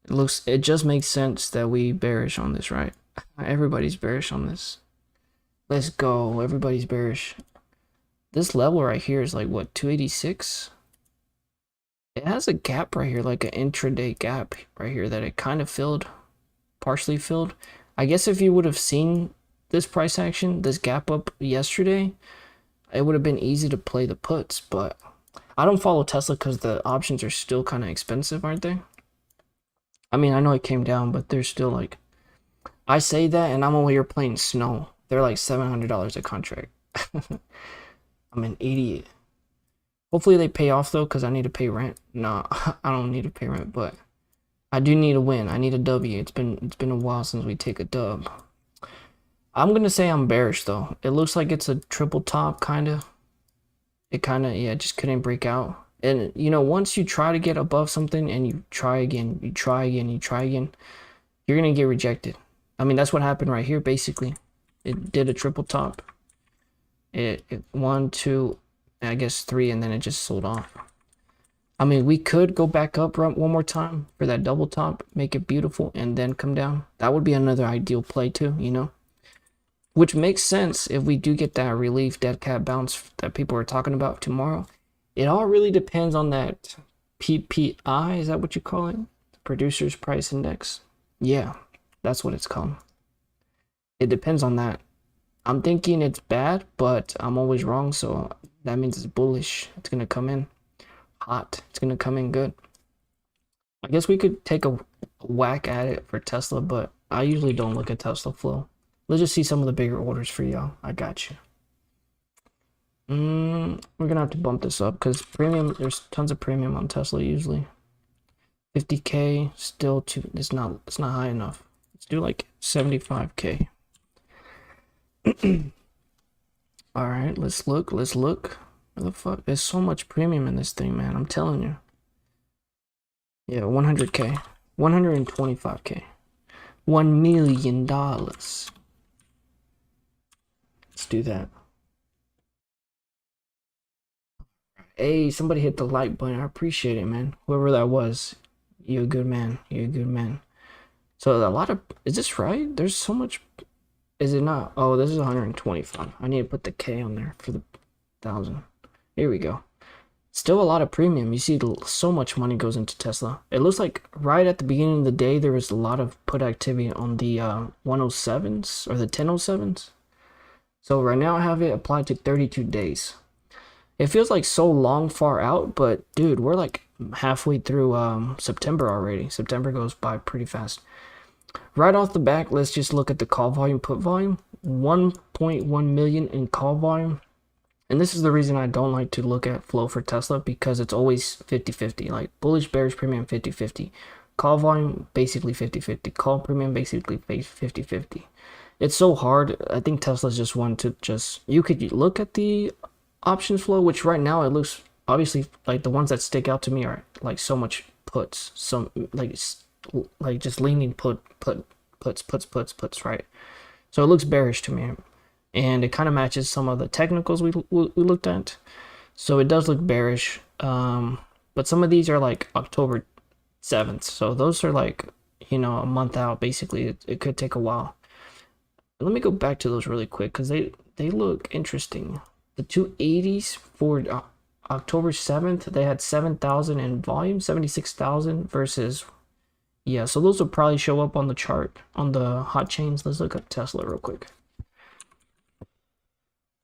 It just makes sense that we bearish on this, right? Everybody's bearish on this. Let's go. Everybody's bearish. This level right here is like what, 286? It has a gap right here, like an intraday gap right here that it kind of filled, partially filled. I guess if you would have seen this price action, this gap up yesterday, it would have been easy to play the puts, but I don't follow Tesla because the options are still kind of expensive, aren't they? I mean, I know it came down, but they're still like, I say that and I'm over here playing snow. They're like $700 a contract. I'm an idiot. Hopefully they pay off though, because I need to pay rent. No, I don't need to pay rent, but I do need a win. I need a W. It's been a while since we take a dub. I'm gonna say I'm bearish though. It looks like it's a triple top kinda. It kinda, yeah, just couldn't break out. And you know, once you try to get above something and you try again, you try again, you try again, you're gonna get rejected. I mean, that's what happened right here basically. It did a triple top. It 1, 2, I guess 3, and then it just sold off. I mean, we could go back up one more time for that double top, make it beautiful, and then come down. That would be another ideal play too, you know? Which makes sense if we do get that relief dead cat bounce that people are talking about tomorrow. It all really depends on that PPI, is that what you call it? Producers Price Index? Yeah, that's what it's called. It depends on that. I'm thinking it's bad, but I'm always wrong, so that means it's bullish. It's gonna come in hot. It's gonna come in good. I guess we could take a whack at it for Tesla, but I usually don't look at Tesla flow. Let's just see some of the bigger orders for y'all. I got you. We're gonna have to bump this up because premium, there's tons of premium on Tesla usually. 50K still too, it's not high enough. Let's do like 75K. All right, let's look. Where the fuck? There's so much premium in this thing, man. I'm telling you. Yeah, 100K, 125K, $1 million. Let's do that. Hey, somebody hit the like button. I appreciate it, man. Whoever that was, you're a good man. You're a good man. So a lot of, is this right? There's so much. Is it not? Oh, this is 125. I need to put the K on there for the 1,000. Here we go. Still a lot of premium. You see so much money goes into Tesla. It looks like right at the beginning of the day, there was a lot of put activity on the 107s or the 1007s. So right now I have it applied to 32 days. It feels like so long far out, but dude, we're like halfway through September already. September goes by pretty fast. Right off the back, let's just look at the call volume, put volume. 1.1 million in call volume. And this is the reason I don't like to look at flow for Tesla, because it's always 50-50. Like bullish, bearish, premium, 50-50. Call volume, basically 50-50. Call premium, basically 50-50. It's so hard. I think Tesla's just one to just... You could look at the options flow, which right now it looks... Obviously, like the ones that stick out to me are like so much puts. Some like just leaning puts, right? So it looks bearish to me, and it kind of matches some of the technicals we looked at. So it does look bearish, but some of these are like October 7th, so those are like, you know, a month out basically. It could take a while. Let me go back to those really quick because they look interesting. The 280s for October 7th, they had 7,000 in volume, 76,000 versus... Yeah, so those will probably show up on the chart, on the hot chains. Let's look at Tesla real quick.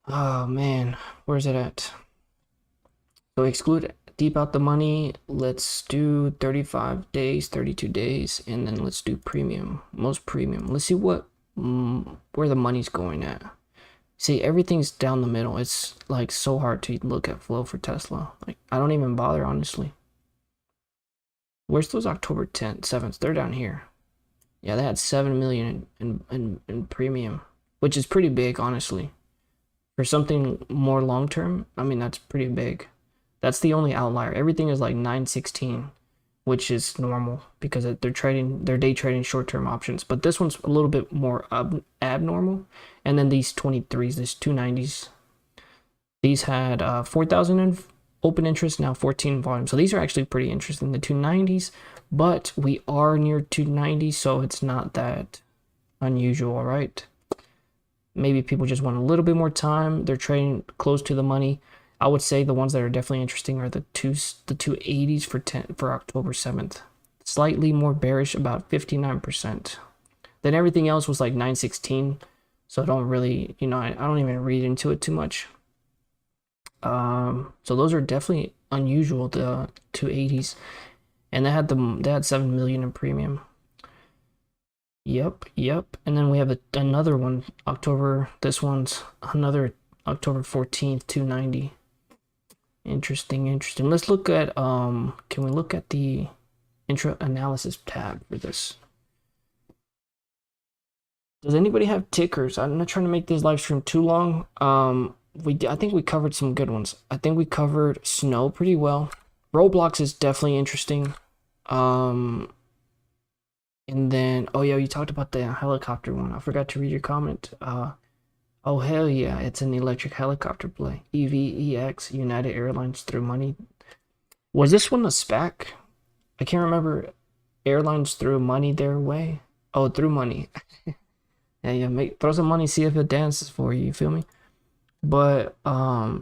Oh, man. Where's it at? So exclude deep out the money. Let's do 35 days, 32 days, and then let's do premium. Most premium. Let's see where the money's going at. See, everything's down the middle. It's like so hard to look at flow for Tesla. Like, I don't even bother, honestly. Where's those October 10th, 7th? They're down here. Yeah, they had 7 million in premium, which is pretty big, honestly. For something more long term, I mean, that's pretty big. That's the only outlier. Everything is like 916, which is normal because they're day trading short-term options. But this one's a little bit more abnormal. And then these 23s, these 290s, these had 4,000 in open interest, now 14 volume. So these are actually pretty interesting, the 290s, but we are near 290, so it's not that unusual, right? Maybe people just want a little bit more time. They're trading close to the money. I would say the ones that are definitely interesting are the 280s for October 7th. Slightly more bearish, about 59%. Then everything else was like 916. So don't really, you know, I don't even read into it too much. So those are definitely unusual, the 280s. And they had 7 million in premium. Yep. And then we have another one, this one's another October 14th, 290. Interesting. Let's look at, can we look at the intro analysis tab for this? Does anybody have tickers? I'm not trying to make this live stream too long. I think we covered some good ones. I think we covered Snow pretty well. Roblox is definitely interesting. And then, oh yeah, you talked about the helicopter one. I forgot to read your comment. Oh hell yeah, it's an electric helicopter play. EVEX, United Airlines through money. Was this one a SPAC? I can't remember. Airlines threw money their way. Oh, through money. Yeah, throw some money, see if it dances for you. You feel me? But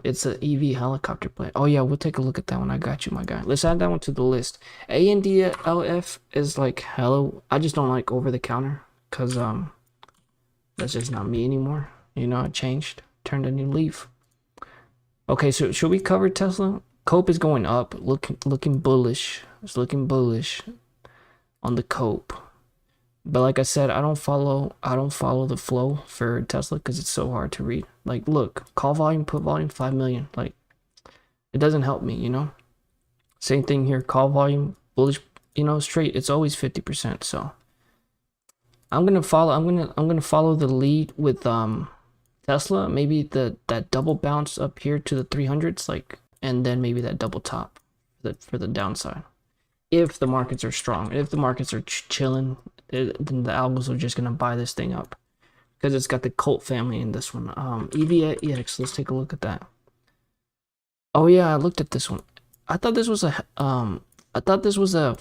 it's an EV helicopter play. Oh yeah, we'll take a look at that one. I got you, my guy. Let's add that one to the list. ANDLF is like hello. I just don't like over the counter because that's just not me anymore. You know, I changed, turned a new leaf. Okay, so should we cover Tesla? COPE is going up, looking bullish. It's looking bullish on the COPE. But like I said, I don't follow the flow for Tesla because it's so hard to read. Like, look, call volume, put volume, 5 million. Like, it doesn't help me, you know. Same thing here, call volume, bullish, you know, straight. It's always 50%. So I'm gonna follow the lead with Tesla. Maybe that double bounce up here to the 300s, like, and then maybe that double top for the downside. If the markets are strong, if the markets are chilling, then the algos are just gonna buy this thing up because it's got the cult family in this one. EVEX, let's take a look at that. Oh yeah, I looked at this one. I thought this was a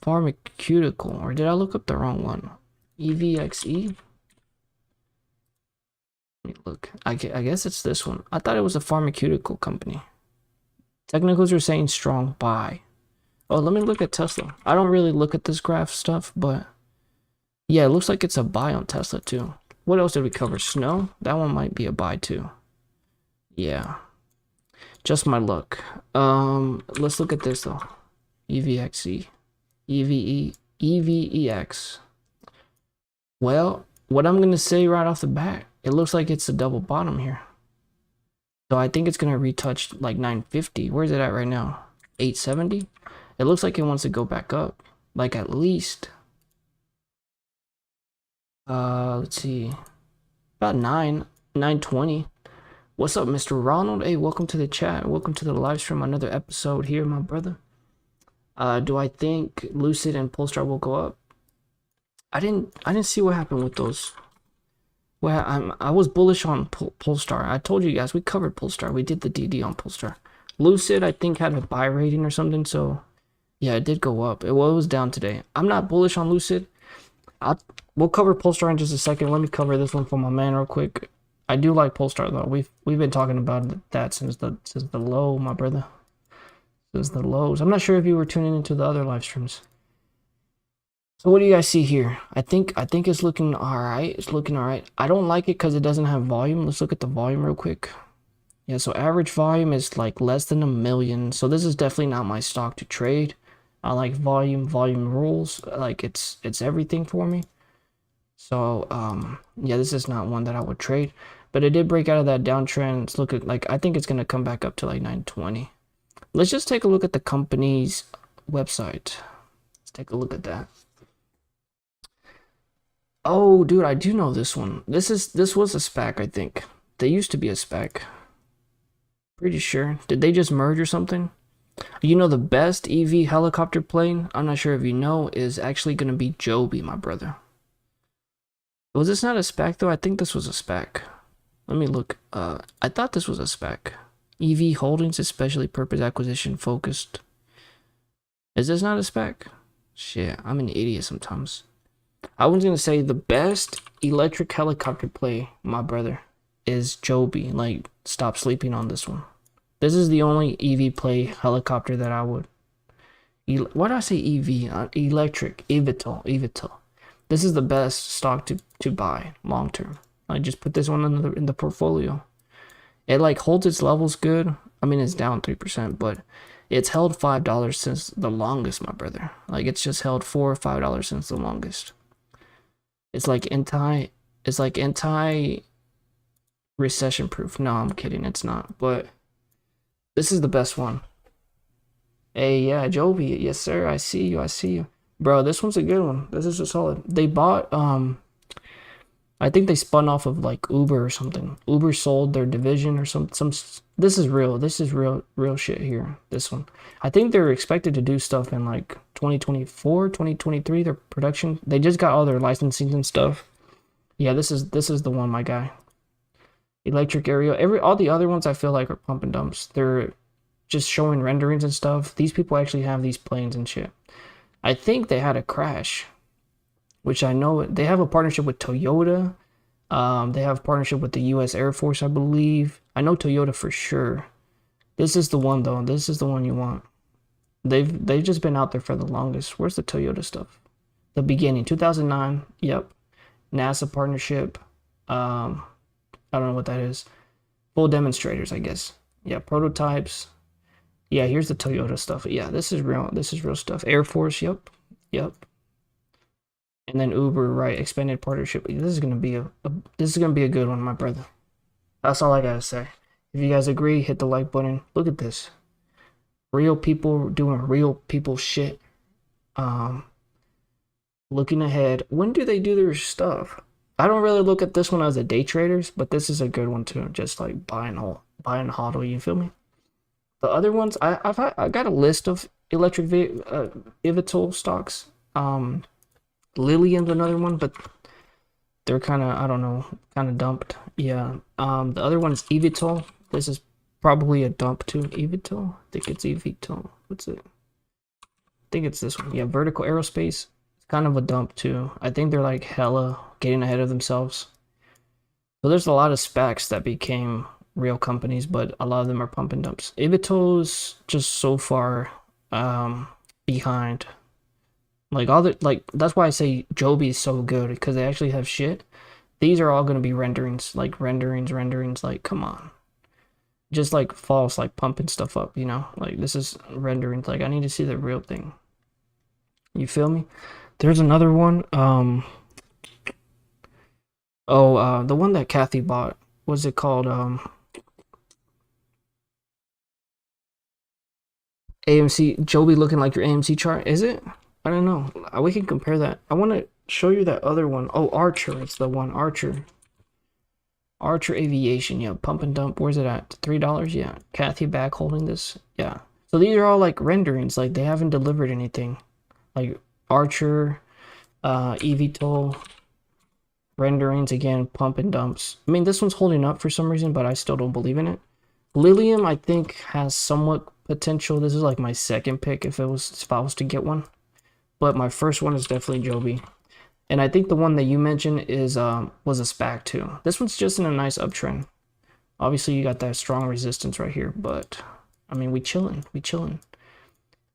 pharmaceutical, or did I look up the wrong one? EVXE. Let me look. I guess it's this one. I thought it was a pharmaceutical company. Technicals are saying strong buy. Oh, let me look at Tesla. I don't really look at this graph stuff, but yeah, it looks like it's a buy on Tesla too. What else did we cover? Snow? That one might be a buy too. Yeah. Just my luck. Let's look at this though. EVXE. EVEX. Well, what I'm gonna say right off the bat, it looks like it's a double bottom here. So I think it's gonna retouch like 950. Where's it at right now? 870? It looks like it wants to go back up, like at least, let's see, about 920. What's up, Mr. Ronald? Hey, welcome to the chat. Welcome to the live stream. Another episode here, my brother. Do I think Lucid and Polestar will go up? I didn't see what happened with those. Well, I was bullish on Polestar. I told you guys we covered Polestar. We did the DD on Polestar. Lucid, I think, had a buy rating or something, so. Yeah, it did go up. It was down today. I'm not bullish on Lucid. We'll cover Polestar in just a second. Let me cover this one for my man real quick. I do like Polestar though. We've been talking about that since the low, my brother. Since the lows. I'm not sure if you were tuning into the other live streams. So what do you guys see here? I think it's looking alright. It's looking alright. I don't like it because it doesn't have volume. Let's look at the volume real quick. Yeah, so average volume is like less than 1 million. So this is definitely not my stock to trade. I like volume rules. Like it's everything for me. So yeah, this is not one that I would trade, but it did break out of that downtrend. Let's look at, like, I think it's gonna come back up to like 920. Let's just take a look at the company's website. Let's take a look at that. Oh dude, I do know this one. This was a SPAC, I think. They used to be a SPAC. Pretty sure. Did they just merge or something? You know, the best EV helicopter plane, I'm not sure if you know, is actually going to be Joby, my brother. Was this not a SPAC though? I think this was a SPAC. Let me look. I thought this was a SPAC. EV Holdings, especially purpose acquisition focused. Is this not a SPAC? Shit, I'm an idiot sometimes. I was going to say the best electric helicopter play, my brother, is Joby. Like, stop sleeping on this one. This is the only EV play helicopter that I would. Why do I say EV? Electric. eVTOL. This is the best stock to buy long term. I just put this one in the portfolio. It like holds its levels good. I mean, it's down 3%, but it's held $5 since the longest, my brother. Like it's just held $4 or $5 since the longest. It's like anti recession proof. No, I'm kidding. It's not. But this is the best one. Hey, yeah, Joby. Yes, sir. I see you. I see you. Bro, this one's a good one. This is a solid. They bought I think they spun off of like Uber or something. Uber sold their division or some this is real. This is real shit here. This one. I think they're expected to do stuff in like 2024, 2023, their production. They just got all their licensing and stuff. Yeah, this is the one, my guy. Electric Aerial. All the other ones I feel like are pump and dumps. They're just showing renderings and stuff. These people actually have these planes and shit. I think they had a crash, which I know they have a partnership with Toyota. They have a partnership with the U.S. Air Force, I believe. I know Toyota for sure. This is the one though. This is the one you want. They've just been out there for the longest. Where's the Toyota stuff? The beginning, 2009. Yep. NASA partnership. I don't know what that is. Full demonstrators, I guess. Yeah, prototypes. Yeah, here's the Toyota stuff. Yeah, this is real. This is real stuff. Air Force. Yep. Yep. And then Uber, right? Expanded partnership. This is gonna be a good one, my brother. That's all I gotta say. If you guys agree, hit the like button. Look at this. Real people doing real people shit. Looking ahead. When do they do their stuff? I don't really look at this one as a day traders, but this is a good one too. Just like buy and hodl. You feel me? The other ones, I got a list of electric Evitol stocks. Lillian's another one, but they're kind of, I don't know, kind of dumped. Yeah. The other one is Evitol. This is probably a dump too. Evitol? I think it's Evitol. What's it? I think it's this one. Yeah, Vertical Aerospace. It's kind of a dump too. I think they're like hella getting ahead of themselves. So there's a lot of SPACs that became real companies, but a lot of them are pump and dumps. Evitol's just so far behind. Like that's why I say Joby is so good, because they actually have shit. These are all gonna be renderings, like renderings, like come on. Just like false, like pumping stuff up, you know? Like this is renderings, like I need to see the real thing. You feel me? There's another one. The one that Kathy bought. What's it called? AMC. Joby looking like your AMC chart, is it? I don't know. We can compare that. I want to show you that other one. Oh, Archer. It's the one. Archer Aviation. Yeah, pump and dump. Where's it at? $3? Yeah. Kathy back holding this. Yeah. So these are all like renderings. Like they haven't delivered anything. Like Archer, eVTOL, renderings again, pump and dumps. I mean, this one's holding up for some reason, but I still don't believe in it. Lilium, I think, has somewhat potential. This is like my second pick if I was to get one. But my first one is definitely Joby. And I think the one that you mentioned is was a SPAC too. This one's just in a nice uptrend. Obviously you got that strong resistance right here, but I mean we chilling.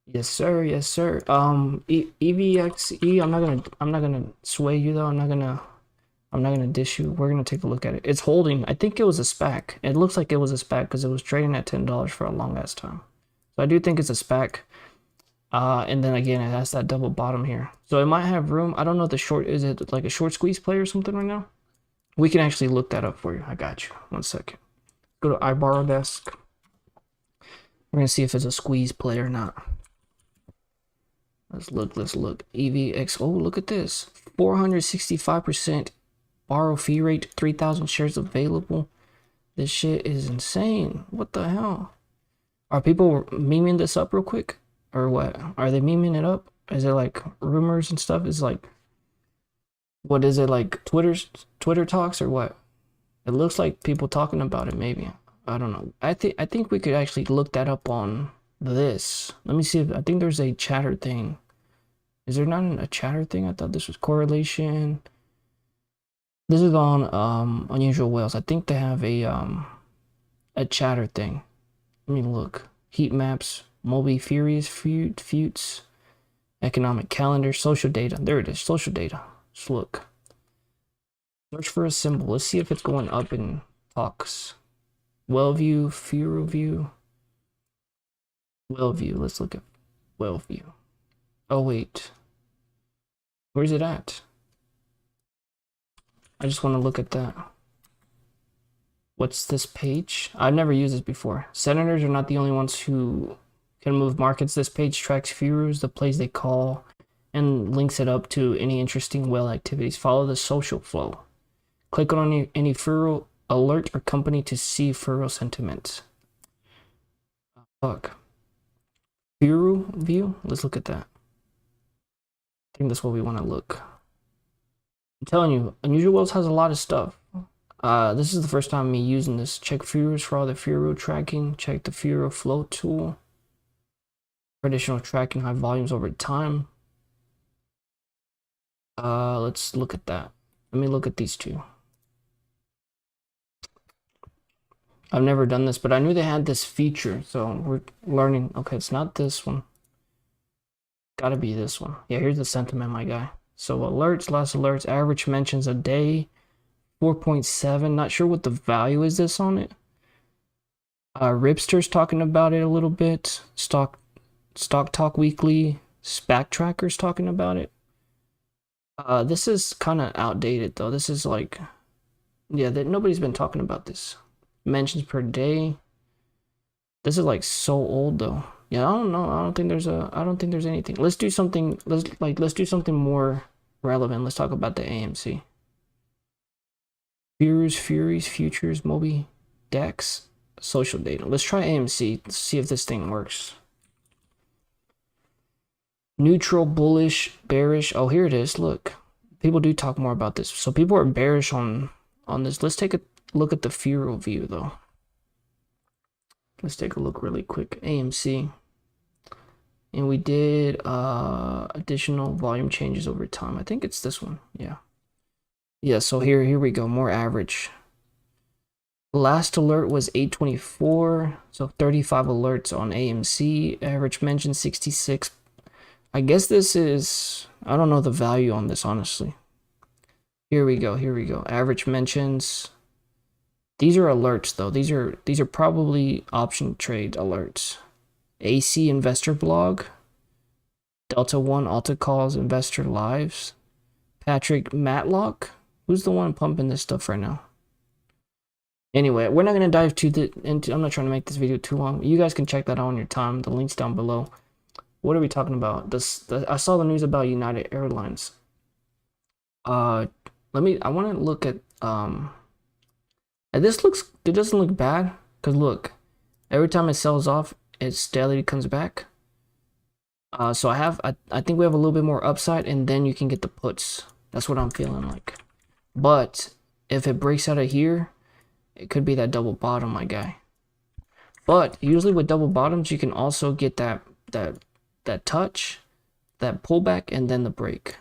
Yes sir, yes sir. EVXE, I'm not gonna sway you though. I'm not gonna dish you. We're gonna take a look at it. It's holding. I think it was a SPAC. It looks like it was a SPAC because it was trading at $10 for a long ass time. So I do think it's a SPAC. And then again, it has that double bottom here. So it might have room. I don't know the short, is it like a short squeeze play or something right now? We can actually look that up for you. I got you. 1 second. Go to iBorrow desk. We're going to see if it's a squeeze play or not. Let's look. EVX. Oh, look at this. 465% borrow fee rate. 3,000 shares available. This shit is insane. What the hell? Are people memeing this up real quick? Or what? Are they memeing it up? Is it like rumors and stuff? Is like, what is it, like Twitter talks or what? It looks like people talking about it maybe. I don't know. I think we could actually look that up on this. Let me see if I think there's a chatter thing. Is there not a chatter thing? I thought this was correlation. This is on Unusual Whales. I think they have a chatter thing. Let me look. Heat maps. Moby Furies, Futes, economic calendar, social data. There it is, social data. Let's look. Search for a symbol. Let's see if it's going up in talks. Wellview, FearView. Wellview. Let's look at Wellview. Oh wait, where's it at? I just want to look at that. What's this page? I've never used this before. Senators are not the only ones who can move markets. This page tracks Furos, the plays they call, and links it up to any interesting whale activities. Follow the social flow. Click on any Furo alert or company to see Furo sentiments. Fuck. Furo view? Let's look at that. I think that's what we want to look. I'm telling you, Unusual Whales has a lot of stuff. This is the first time me using this. Check Furos for all the Furo tracking. Check the Furo flow tool. Traditional tracking high volumes over time. Let's look at that. Let me look at these two. I've never done this, but I knew they had this feature, so we're learning. Okay, it's not this one. Gotta be this one. Yeah, here's the sentiment, my guy. So alerts, last alerts, average mentions a day, 4.7. Not sure what the value is this on it. Ripster's talking about it a little bit. Stock Talk Weekly, SPAC Tracker's talking about it. This is kind of outdated though. This is like, yeah, that nobody's been talking about this. Mentions per day. This is like so old though. Yeah, I don't know. I don't think there's anything. Let's do something. Let's do something more relevant. Let's talk about the AMC. Furies, futures, Moby, DEX, social data. Let's try AMC. Let's see if this thing works. Neutral, bullish, bearish. Oh, here it is. Look, people do talk more about this. So people are bearish on this. Let's take a look at the Furo view though. Let's take a look really quick. AMC. And we did additional volume changes over time. I think it's this one. Yeah. Yeah, so here we go. More average. Last alert was 824. So 35 alerts on AMC. Average mention 66. I guess this is, I don't know the value on this, honestly. Here we go. Average mentions. These are alerts though. These are probably option trade alerts. AC Investor Blog, Delta One Alta Calls Investor Lives, Patrick Matlock. Who's the one pumping this stuff right now? Anyway, we're not gonna dive into. I'm not trying to make this video too long. You guys can check that out on your time. The link's down below. What are we talking about? I saw the news about United Airlines. I want to look at and it doesn't look bad, because look, every time it sells off, it steadily comes back. So I think we have a little bit more upside, and then you can get the puts. That's what I'm feeling like. But if it breaks out of here, it could be that double bottom, my guy. But usually with double bottoms, you can also get that touch, that pullback, and then the break.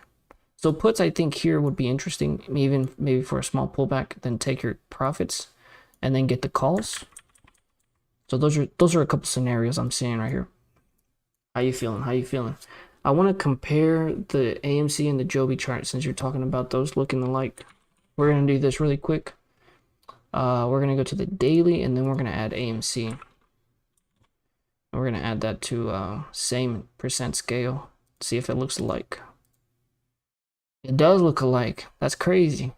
So puts, I think here would be interesting, even maybe for a small pullback, then take your profits and then get the calls. So those are a couple scenarios I'm seeing right here. How you feeling? I want to compare the AMC and the Joby chart, since you're talking about those looking alike. We're going to do this really quick. We're going to go to the daily, and then we're going to add AMC. And we're going to add that to same percent scale. See if it looks alike. It does look alike. That's crazy.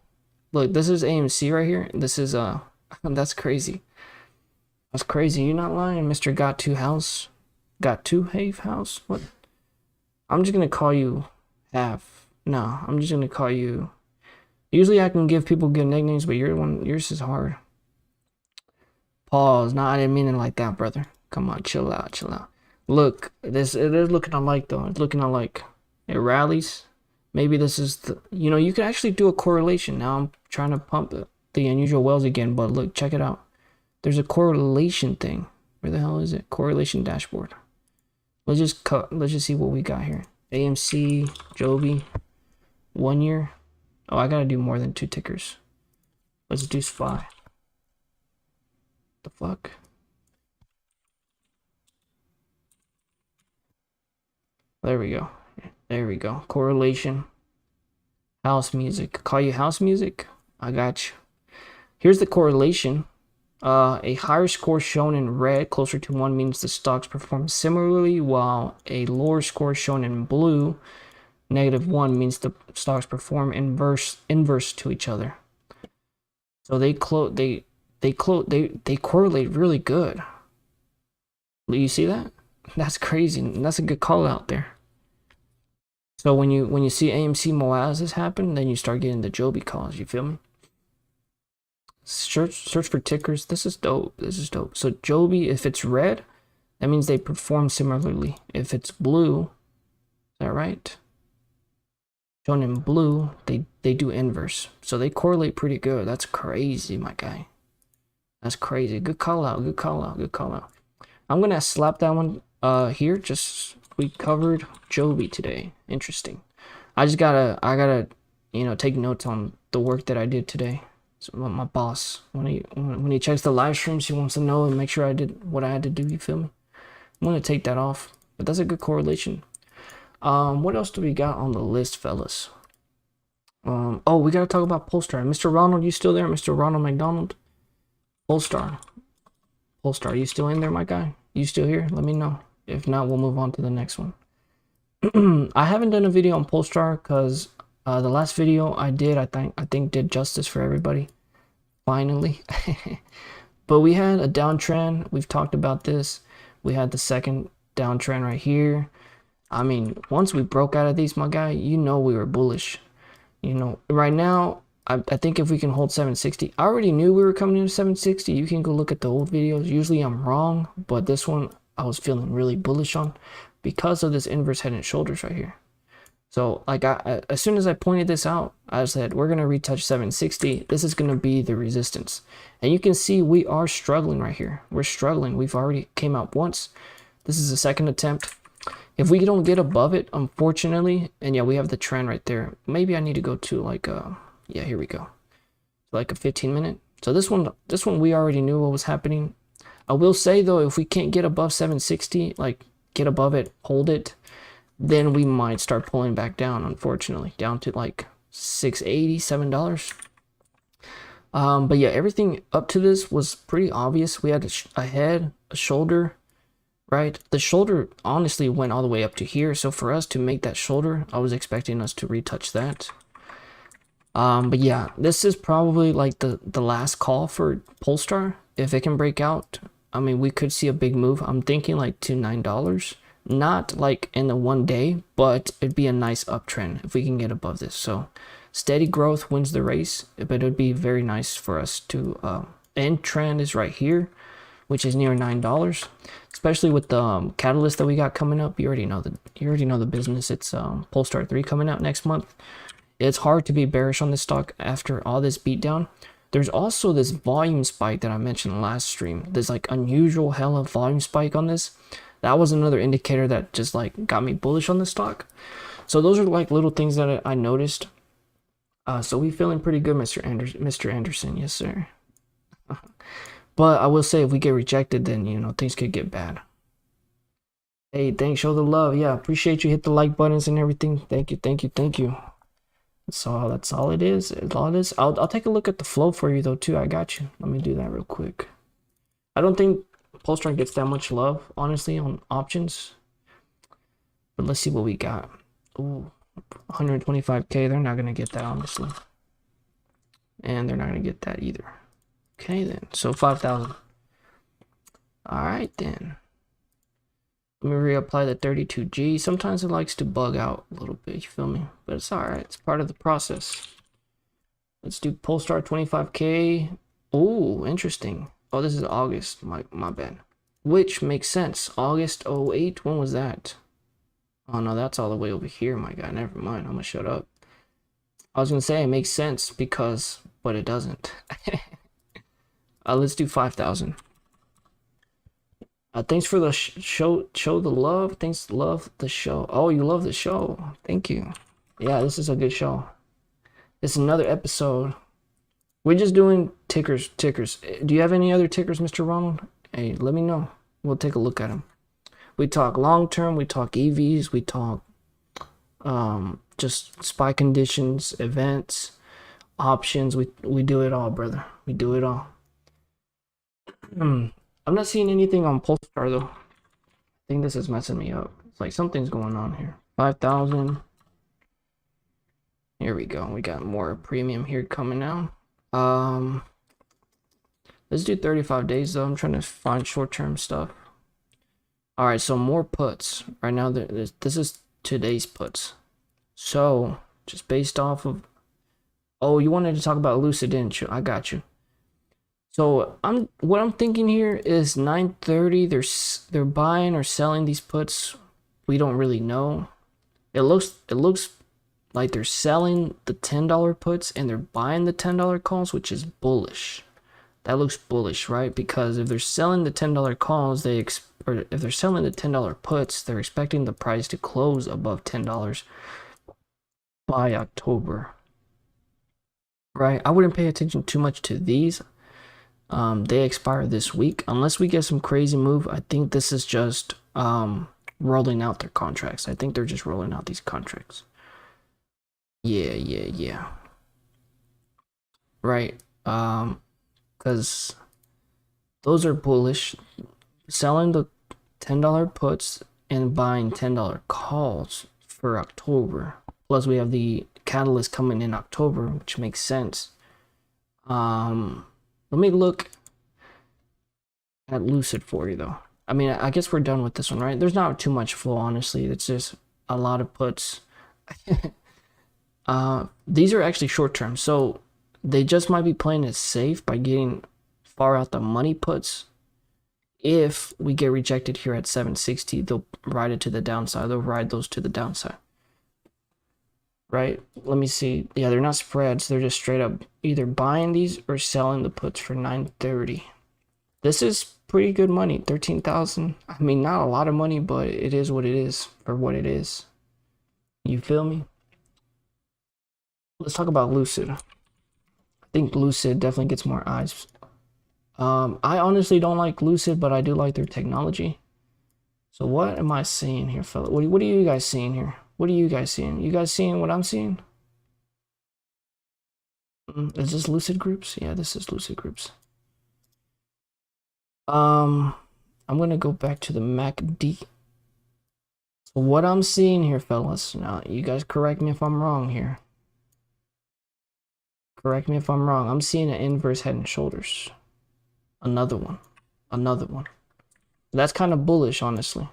Look, this is AMC right here. This is that's crazy. That's crazy. You're not lying, Mr. Got to House. Got to Have House. What? I'm just gonna call you Have. No, I'm just gonna call you. Usually I can give people good nicknames, but yours is hard. Pause. No, I didn't mean it like that, brother. Come on, chill out. Look, it is looking alike though. It's looking alike. It rallies. Maybe this is the, you could actually do a correlation. Now I'm trying to pump the Unusual Whales again, but look, check it out. There's a correlation thing. Where the hell is it? Correlation dashboard. Let's just see what we got here. AMC, Joby, 1 year. Oh, I gotta do more than 2 tickers. Let's do SPY. The fuck? There we go. Correlation. House music. Call you house music? I got you. Here's the correlation. A higher score shown in red, closer to 1, means the stocks perform similarly, while a lower score shown in blue, -1, means the stocks perform inverse to each other. So they correlate really good. You see that? That's crazy. That's a good call out there. So when you see AMC molasses happen, then you start getting the Joby calls. You feel me? Search for tickers. This is dope. This is dope. So Joby, if it's red, that means they perform similarly. If it's blue, is that right? Shown in blue, they do inverse. So they correlate pretty good. That's crazy, my guy. That's crazy. Good call out. Good call out. Good call out. I'm gonna slap that one here. Just we covered Joby today. Interesting. I gotta take notes on the work that I did today. So my boss, when he checks the live streams, he wants to know and make sure I did what I had to do. You feel me? I'm gonna take that off. But that's a good correlation. What else do we got on the list, fellas? Oh, we gotta talk about Polestar. Mr. Ronald, you still there? Mr. Ronald McDonald? Polestar, you still in there, my guy? You still here? Let me know. If not, we'll move on to the next one. I haven't done a video on Polestar because the last video I did, I think did justice for everybody. Finally. But we had a downtrend. We've talked about this. We had the second downtrend right here. I mean, once we broke out of these, my guy, we were bullish. Right now, I think if we can hold 760, I already knew we were coming into 760. You can go look at the old videos. Usually I'm wrong, but this one I was feeling really bullish on because of this inverse head and shoulders right here. So like as soon as I pointed this out, I said, we're going to retouch 760. This is going to be the resistance. And you can see we are struggling right here. We're struggling. We've already came out once. This is the second attempt. If we don't get above it, unfortunately, and yeah, we have the trend right there. Maybe I need to go to like yeah, here we go. Like a 15-minute. So this one we already knew what was happening. I will say though, if we can't get above 760, like get above it, hold it, then we might start pulling back down, unfortunately, down to like $6.80, $7. But yeah, everything up to this was pretty obvious. We had a head, a shoulder, right? The shoulder honestly went all the way up to here. So for us to make that shoulder, I was expecting us to retouch that. But yeah, this is probably like the last call for Polestar. If it can break out, I mean, we could see a big move. I'm thinking like to $9. Not like in the one day, but it'd be a nice uptrend if we can get above this. So steady growth wins the race, but it would be very nice for us to end trend is right here, which is near $9, especially with the catalyst that we got coming up. You already know the business. It's Polestar 3 coming out next month. It's hard to be bearish on this stock after all this beatdown. There's also this volume spike that I mentioned last stream. There's like unusual hella volume spike on this. That was another indicator that just like got me bullish on the stock. So those are like little things that I noticed. So we feeling pretty good, Mr. Anderson. Yes, sir. But I will say if we get rejected, then things could get bad. Hey, thanks, show the love. Yeah, appreciate you. Hit the like buttons and everything. Thank you. That's all it is. I'll take a look at the flow for you though too. I got you. Let me do that real quick. I don't think Polestar gets that much love, honestly, on options. But let's see what we got. Ooh, 125K. They're not gonna get that, honestly. And they're not gonna get that either. Okay then. So 5,000. Alright then. Let me reapply the 32G. Sometimes it likes to bug out a little bit, you feel me? But it's alright, it's part of the process. Let's do Polestar 25K. Oh, interesting. Oh, this is August. My bad. Which makes sense. August 08. When was that? Oh no, that's all the way over here, my guy. Never mind. I'm gonna shut up. I was gonna say it makes sense because, but it doesn't. Let's do 5,000. Thanks for the show the love. Thanks, love the show. Oh, you love the show. Thank you. Yeah, this is a good show. This is another episode. We're just doing tickers. Do you have any other tickers, Mr. Ronald? Hey, let me know. We'll take a look at them. We talk long term. We talk EVs. We talk just SPY conditions, events, options. We do it all, brother. We do it all. I'm not seeing anything on Polestar though. I think this is messing me up. It's like something's going on here. 5,000. Here we go. We got more premium here coming out. Let's do 35 days though. I'm trying to find short-term stuff. All right, so more puts. Right now, this is today's puts. So just based off of, oh, you wanted to talk about Lucid, didn't you? I got you. So what I'm thinking here is 9:30. They're buying or selling these puts. We don't really know. It looks like they're selling the $10 puts and they're buying the $10 calls, which is bullish. That looks bullish, right? Because if they're selling the $10 calls, or if they're selling the $10 puts, they're expecting the price to close above $10 by October, right? I wouldn't pay attention too much to these. They expire this week unless we get some crazy move. I think this is just rolling out their contracts. I think they're just rolling out these contracts. Yeah. Right. Because those are bullish. Selling the $10 puts and buying $10 calls for October. Plus we have the catalyst coming in October, which makes sense. Let me look at Lucid for you though. I mean, I guess we're done with this one, right? There's not too much flow, honestly. It's just a lot of puts. These are actually short term, so they just might be playing it safe by getting far out the money puts. If we get rejected here at 760, they'll ride it to the downside. They'll ride those to the downside. Right? Let me see. Yeah, they're not spreads. They're just straight up either buying these or selling the puts for 930. This is pretty good money. 13,000. I mean, not a lot of money, but it is what it is for what it is. You feel me? Let's talk about Lucid. I think Lucid definitely gets more eyes. I honestly don't like Lucid, but I do like their technology. So what am I seeing here, fella? What are you guys seeing here? What are you guys seeing? You guys seeing what I'm seeing? Is this Lucid Groups? Yeah, this is Lucid Groups. I'm gonna go back to the MACD. So what I'm seeing here, fellas. Now, you guys correct me if I'm wrong here. Correct me if I'm wrong. I'm seeing an inverse head and shoulders. Another one. That's kind of bullish, honestly.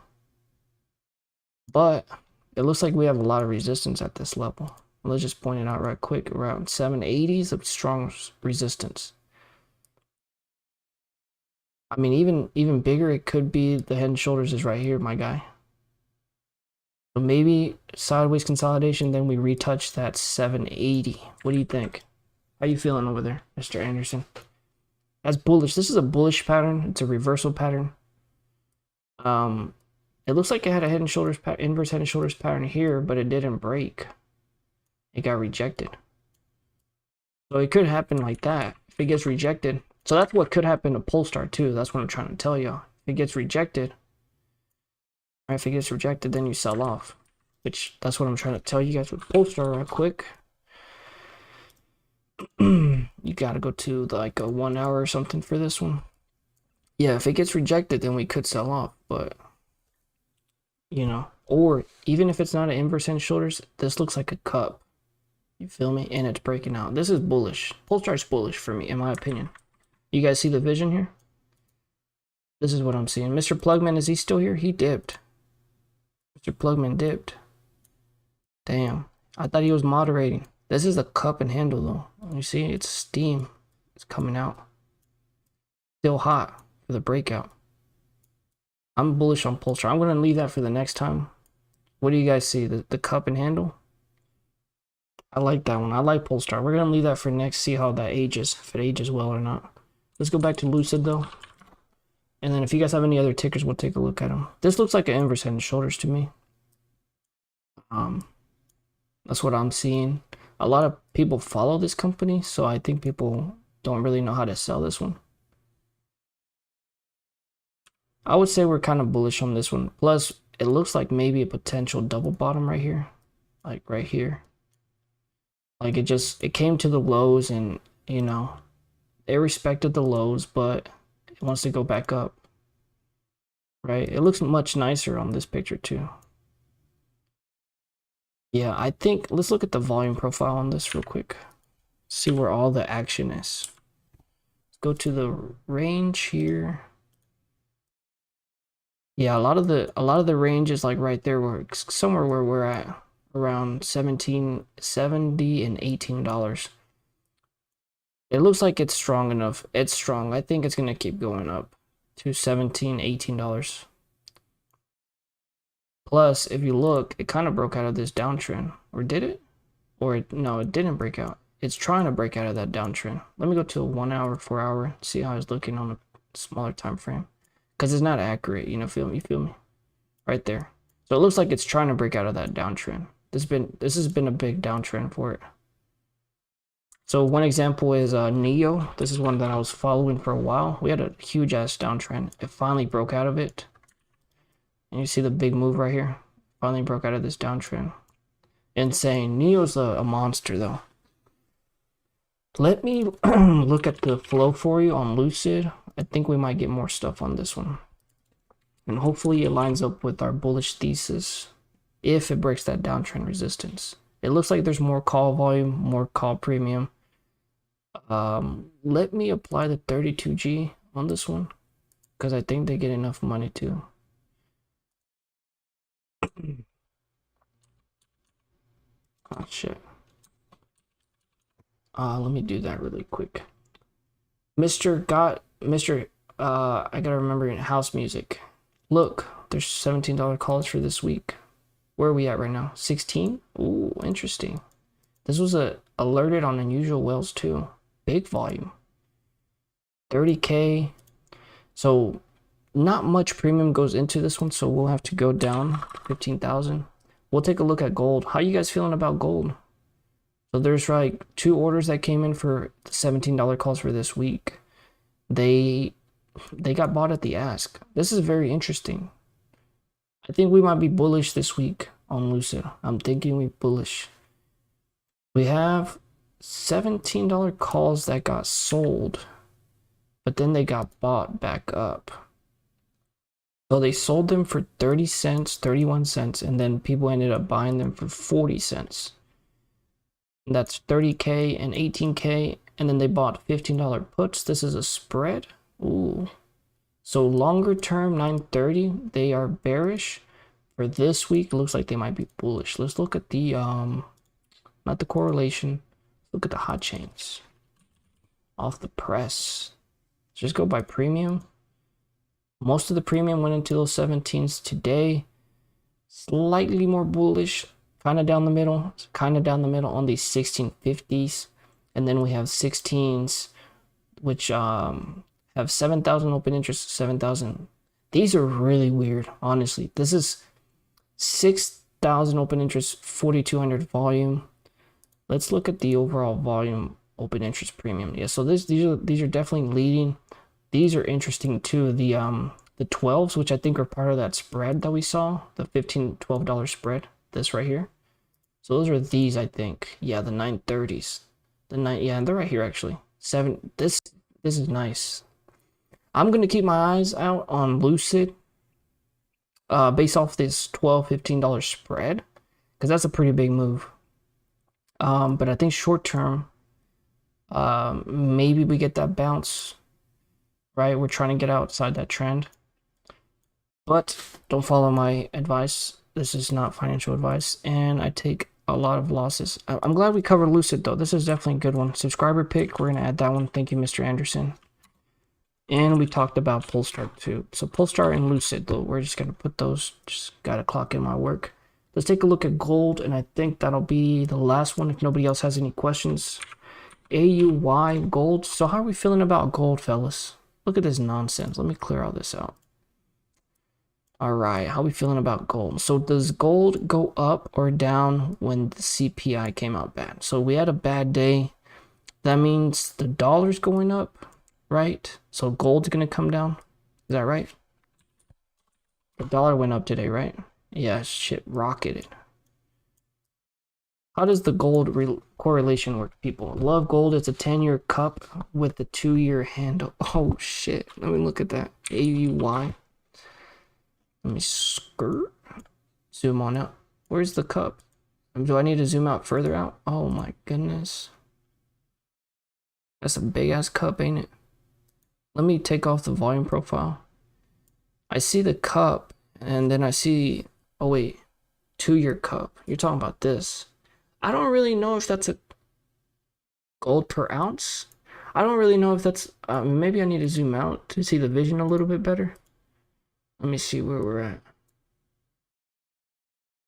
But it looks like we have a lot of resistance at this level. Let's just point it out right quick. Around 780s of strong resistance. I mean, even bigger, it could be the head and shoulders is right here, my guy. So maybe sideways consolidation, then we retouch that 780. What do you think? How you feeling over there, Mr. Anderson? That's bullish. This is a bullish pattern. It's a reversal pattern. It looks like it had a head and shoulders inverse head and shoulders pattern here, but it didn't break. It got rejected. So it could happen like that if it gets rejected. So that's what could happen to Polestar too. That's what I'm trying to tell y'all. If it gets rejected, or if it gets rejected, then you sell off. Which that's what I'm trying to tell you guys with Polestar right quick. You gotta go to like a 1 hour or something for this one. Yeah, if it gets rejected, then we could sell off, but you know, or even if it's not an inverse head and shoulders, this looks like a cup. You feel me? And it's breaking out. This is bullish. Polestar's bullish for me, in my opinion. You guys see the vision here? This is what I'm seeing. Mr. Plugman, is he still here? He dipped. Mr. Plugman dipped. Damn. I thought he was moderating. This is a cup and handle though. You see, it's steam. It's coming out. Still hot for the breakout. I'm bullish on Polestar. I'm going to leave that for the next time. What do you guys see? The cup and handle? I like that one. I like Polestar. We're going to leave that for next. See how that ages. If it ages well or not. Let's go back to Lucid though. And then if you guys have any other tickers, we'll take a look at them. This looks like an inverse head and shoulders to me. That's what I'm seeing. A lot of people follow this company, so I think people don't really know how to sell this one. I would say we're kind of bullish on this one. Plus, it looks like maybe a potential double bottom right here. Like right here. Like it came to the lows and, you know, they respected the lows, but wants to go back up, right? It looks much nicer on this picture too. Yeah, I think let's look at the volume profile on this real quick. See where all the action is. Go to the range here. Yeah, a lot of the range is like right there, where somewhere where we're at, around $17.70 and $18. It looks like it's strong enough. It's strong. I think it's gonna keep going up to $17, $18. Plus, if you look, it kind of broke out of this downtrend, or did it? No, it didn't break out. It's trying to break out of that downtrend. Let me go to a 1 hour, 4 hour, see how it's looking on a smaller time frame, because it's not accurate. You know, feel me? Right there. So it looks like it's trying to break out of that downtrend. This has been a big downtrend for it. So one example is Neo. This is one that I was following for a while. We had a huge ass downtrend. It finally broke out of it. And you see the big move right here. Finally broke out of this downtrend. Insane. Neo's a monster though. Let me look at the flow for you on Lucid. I think we might get more stuff on this one. And hopefully it lines up with our bullish thesis if it breaks that downtrend resistance. It looks like there's more call volume, more call premium. Let me apply the 32G on this one, because I think they get enough money too. Oh shit. Let me do that really quick. I gotta remember in house music. Look, there's $17 calls for this week. Where are we at right now? 16? Ooh, interesting. This was alerted on unusual whales too. Big volume. 30K. So not much premium goes into this one, so we'll have to go down 15,000. We'll take a look at gold. How you guys feeling about gold? So there's like 2 orders that came in for the $17 calls for this week. They got bought at the ask. This is very interesting. I think we might be bullish this week on Lucid. I'm thinking we bullish. We have $17 calls that got sold, but then they got bought back up. So they sold them for 30 cents, 31 cents, and then people ended up buying them for 40 cents. And that's 30K and 18K, and then they bought $15 puts. This is a spread. Ooh. So longer term, 930, they are bearish. For this week, it looks like they might be bullish. Let's look at the, not the correlation. Look at the hot chains. Off the press. Just go by premium. Most of the premium went into those 17s today. Slightly more bullish. Kind of down the middle. Kind of down the middle on these 1650s. And then we have 16s, which have 7,000 open interest, 7,000. These are really weird, honestly. This is 6,000 open interest, 4,200 volume. Let's look at the overall volume open interest premium. Yeah, so these are definitely leading. These are interesting too. The 12s, which I think are part of that spread that we saw, the $15-12 spread. This right here. So those are these, I think. Yeah, the 930s. Yeah, they're right here actually. This is nice. I'm gonna keep my eyes out on Lucid, based off this $12-15 spread, because that's a pretty big move. But I think short term, maybe we get that bounce, right? We're trying to get outside that trend, but don't follow my advice. This is not financial advice, and I take a lot of losses. I'm glad we covered Lucid though. This is definitely a good one. Subscriber pick, we're gonna add that one. Thank you, Mr. Anderson. And we talked about Polestar too. So Polestar and Lucid, though, we're just gonna put those. Just gotta clock in my work. Let's take a look at gold, and I think that'll be the last one if nobody else has any questions. AUY gold. So how are we feeling about gold, fellas? Look at this nonsense. Let me clear all this out. All right, how are we feeling about gold? So does gold go up or down when the CPI came out bad? So we had a bad day. That means the dollar's going up, right? So gold's gonna come down. Is that right? The dollar went up today, right? Yeah, shit rocketed. How does the gold correlation works, people. Love gold. It's a 10-year cup with the 2-year handle. Oh shit. Let me look at that. AUY. Let me skirt. Zoom on out. Where's the cup? Do I need to zoom out further out? Oh my goodness. That's a big ass cup, ain't it? Let me take off the volume profile. I see the cup, and then I see, oh wait, 2-year cup. You're talking about this. I don't really know if that's a gold per ounce. I don't really know if that's, maybe I need to zoom out to see the vision a little bit better. Let me see where we're at.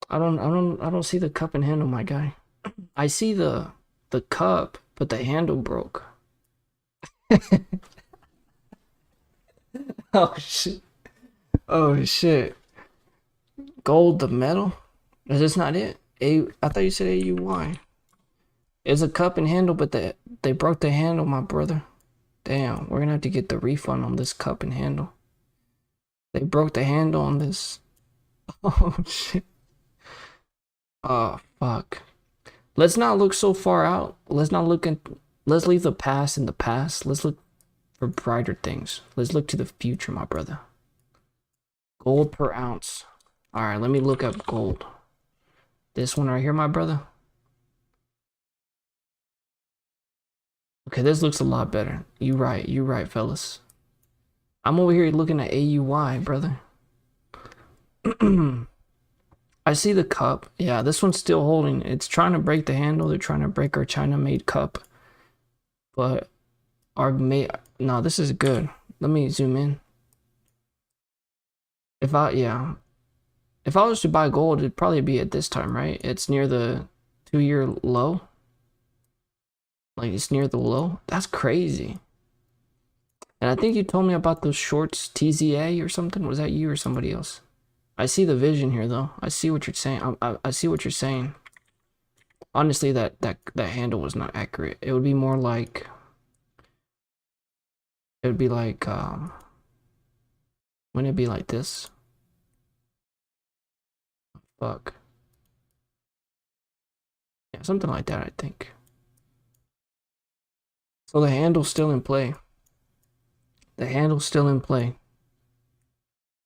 I don't see the cup and handle, my guy. I see the cup, but the handle broke. Oh shit. Oh shit. Gold, the metal? Is this not it? I thought you said AUY. It's a cup and handle, but they broke the handle, my brother. Damn, we're gonna have to get the refund on this cup and handle. They broke the handle on this. Oh shit. Oh fuck. Let's not look so far out. Let's leave the past in the past. Let's look for brighter things. Let's look to the future, my brother. Gold per ounce. Alright, let me look up gold. This one right here, my brother. Okay, this looks a lot better. You right, fellas. I'm over here looking at AUY, brother. I see the cup. Yeah, this one's still holding. It's trying to break the handle. They're trying to break our China-made cup. But no, this is good. Let me zoom in. If I was to buy gold, it'd probably be at this time, right? It's near the 2-year low. Like, it's near the low. That's crazy. And I think you told me about those shorts, TZA or something. Was that you or somebody else? I see the vision here, though. I see what you're saying. I see what you're saying. Honestly, that handle was not accurate. It would be more like... It would be like... Wouldn't it be like this? Fuck. Yeah, something like that, I think. So the handle's still in play. The handle's still in play.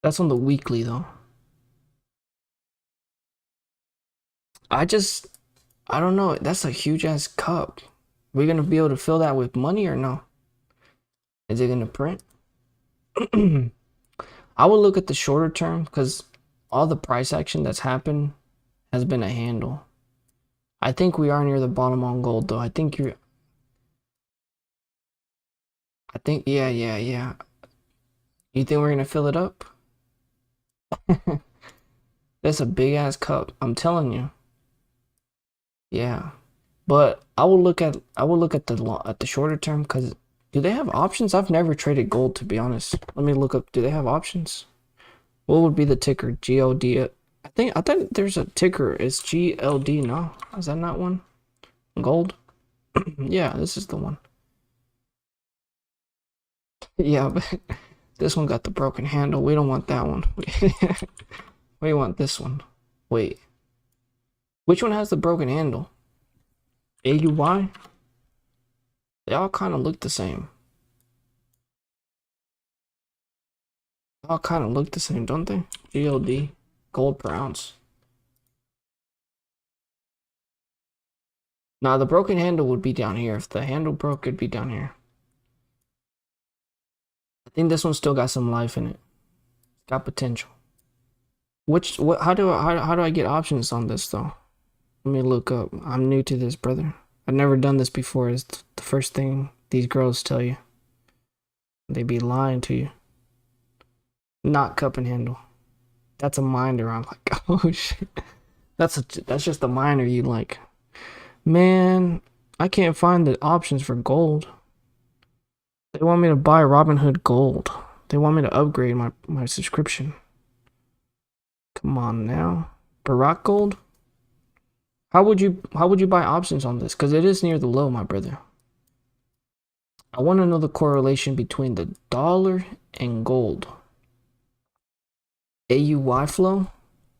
That's on the weekly, though. I don't know. That's a huge ass cup. We're gonna be able to fill that with money or no? Is it gonna print? I will look at the shorter term because all the price action that's happened has been a handle. I think we are near the bottom on gold, though. Yeah. You think we're gonna fill it up? That's a big ass cup. I'm telling you. Yeah, but I will look at the shorter term because do they have options? I've never traded gold, to be honest. Let me look up. Do they have options? What would be the ticker? GLD. I thought there's a ticker. It's GLD. No, is that not one? Gold. Yeah, this is the one. Yeah, but this one got the broken handle. We don't want that one. We want this one. Wait. Which one has the broken handle? AUY? They all kind of look the same. They all kind of look the same, don't they? GLD, gold per ounce. Now the broken handle would be down here. If the handle broke, it'd be down here. I think this one still got some life in it. Got potential. How do I get options on this though? Let me look up. I'm new to this, brother. I've never done this before. It's the first thing these girls tell you. They be lying to you. Not cup and handle. That's a minder. I'm like, oh shit. That's just a minder you like. Man, I can't find the options for gold. They want me to buy Robinhood Gold. They want me to upgrade my subscription. Come on now. Barack Gold? How would you buy options on this? Because it is near the low, my brother. I want to know the correlation between the dollar and gold. AUY flow?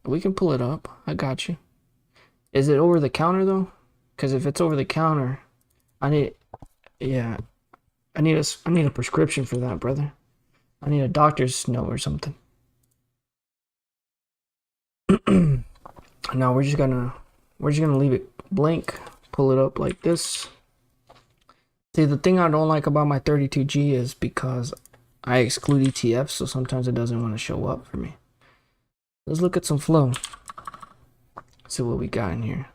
We can pull it up. I got you. Is it over the counter though? Because if it's over the counter, I need, yeah, I need a prescription for that, brother. I need a doctor's note or something. Now we're just gonna leave it blank, pull it up like this. See, the thing I don't like about my 32G is because I exclude ETFs, so sometimes it doesn't want to show up for me. Let's look at some flow. See what we got in here.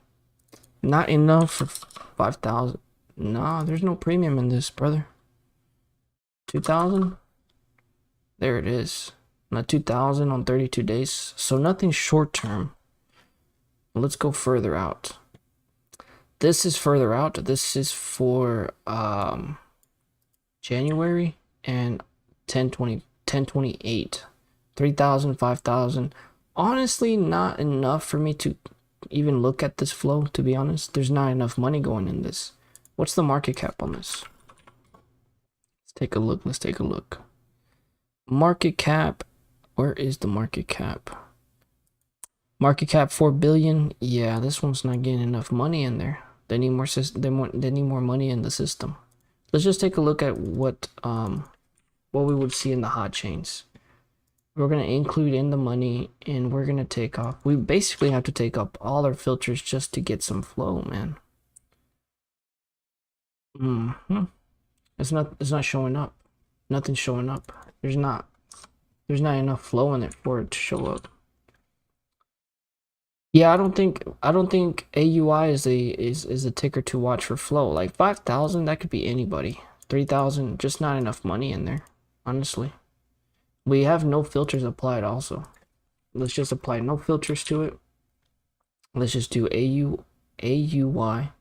Not enough for 5,000. Nah, there's no premium in this, brother. 2,000. There it is. Not 2,000 on 32 days. So nothing short term. Let's go further out. This is further out. This is for January and 1028. 3,000, 5,000. Honestly, not enough for me to even look at this flow, to be honest. There's not enough money going in this. What's the market cap on this? Let's take a look. Let's take a look. Market cap. Where is the market cap? Market cap 4 billion. Yeah, this one's not getting enough money in there. They need more they need more money in the system. Let's just take a look at what we would see in the hot chains. We're gonna include in the money, and we're gonna take off. We basically have to take up all our filters just to get some flow, man. It's not showing up. Nothing's showing up. There's not enough flow in it for it to show up. Yeah, I don't think AUI is a ticker to watch for flow. Like 5,000, that could be anybody. 3,000, just not enough money in there, honestly. We have no filters applied also. Let's just apply no filters to it. Let's just do AUY.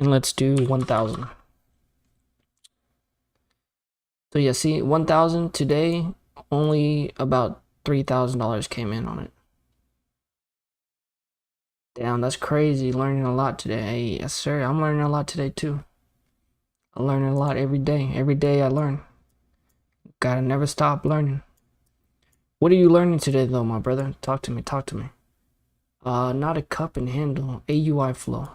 And let's do 1,000. So yeah, see, 1,000 today, only about $3,000 came in on it. Damn, that's crazy. Learning a lot today. Hey, yes sir, I'm learning a lot today too. I'm learning a lot every day. Every day I learn. Gotta never stop learning. What are you learning today though, my brother? Talk to me, talk to me. Not a cup and handle. AUI flow.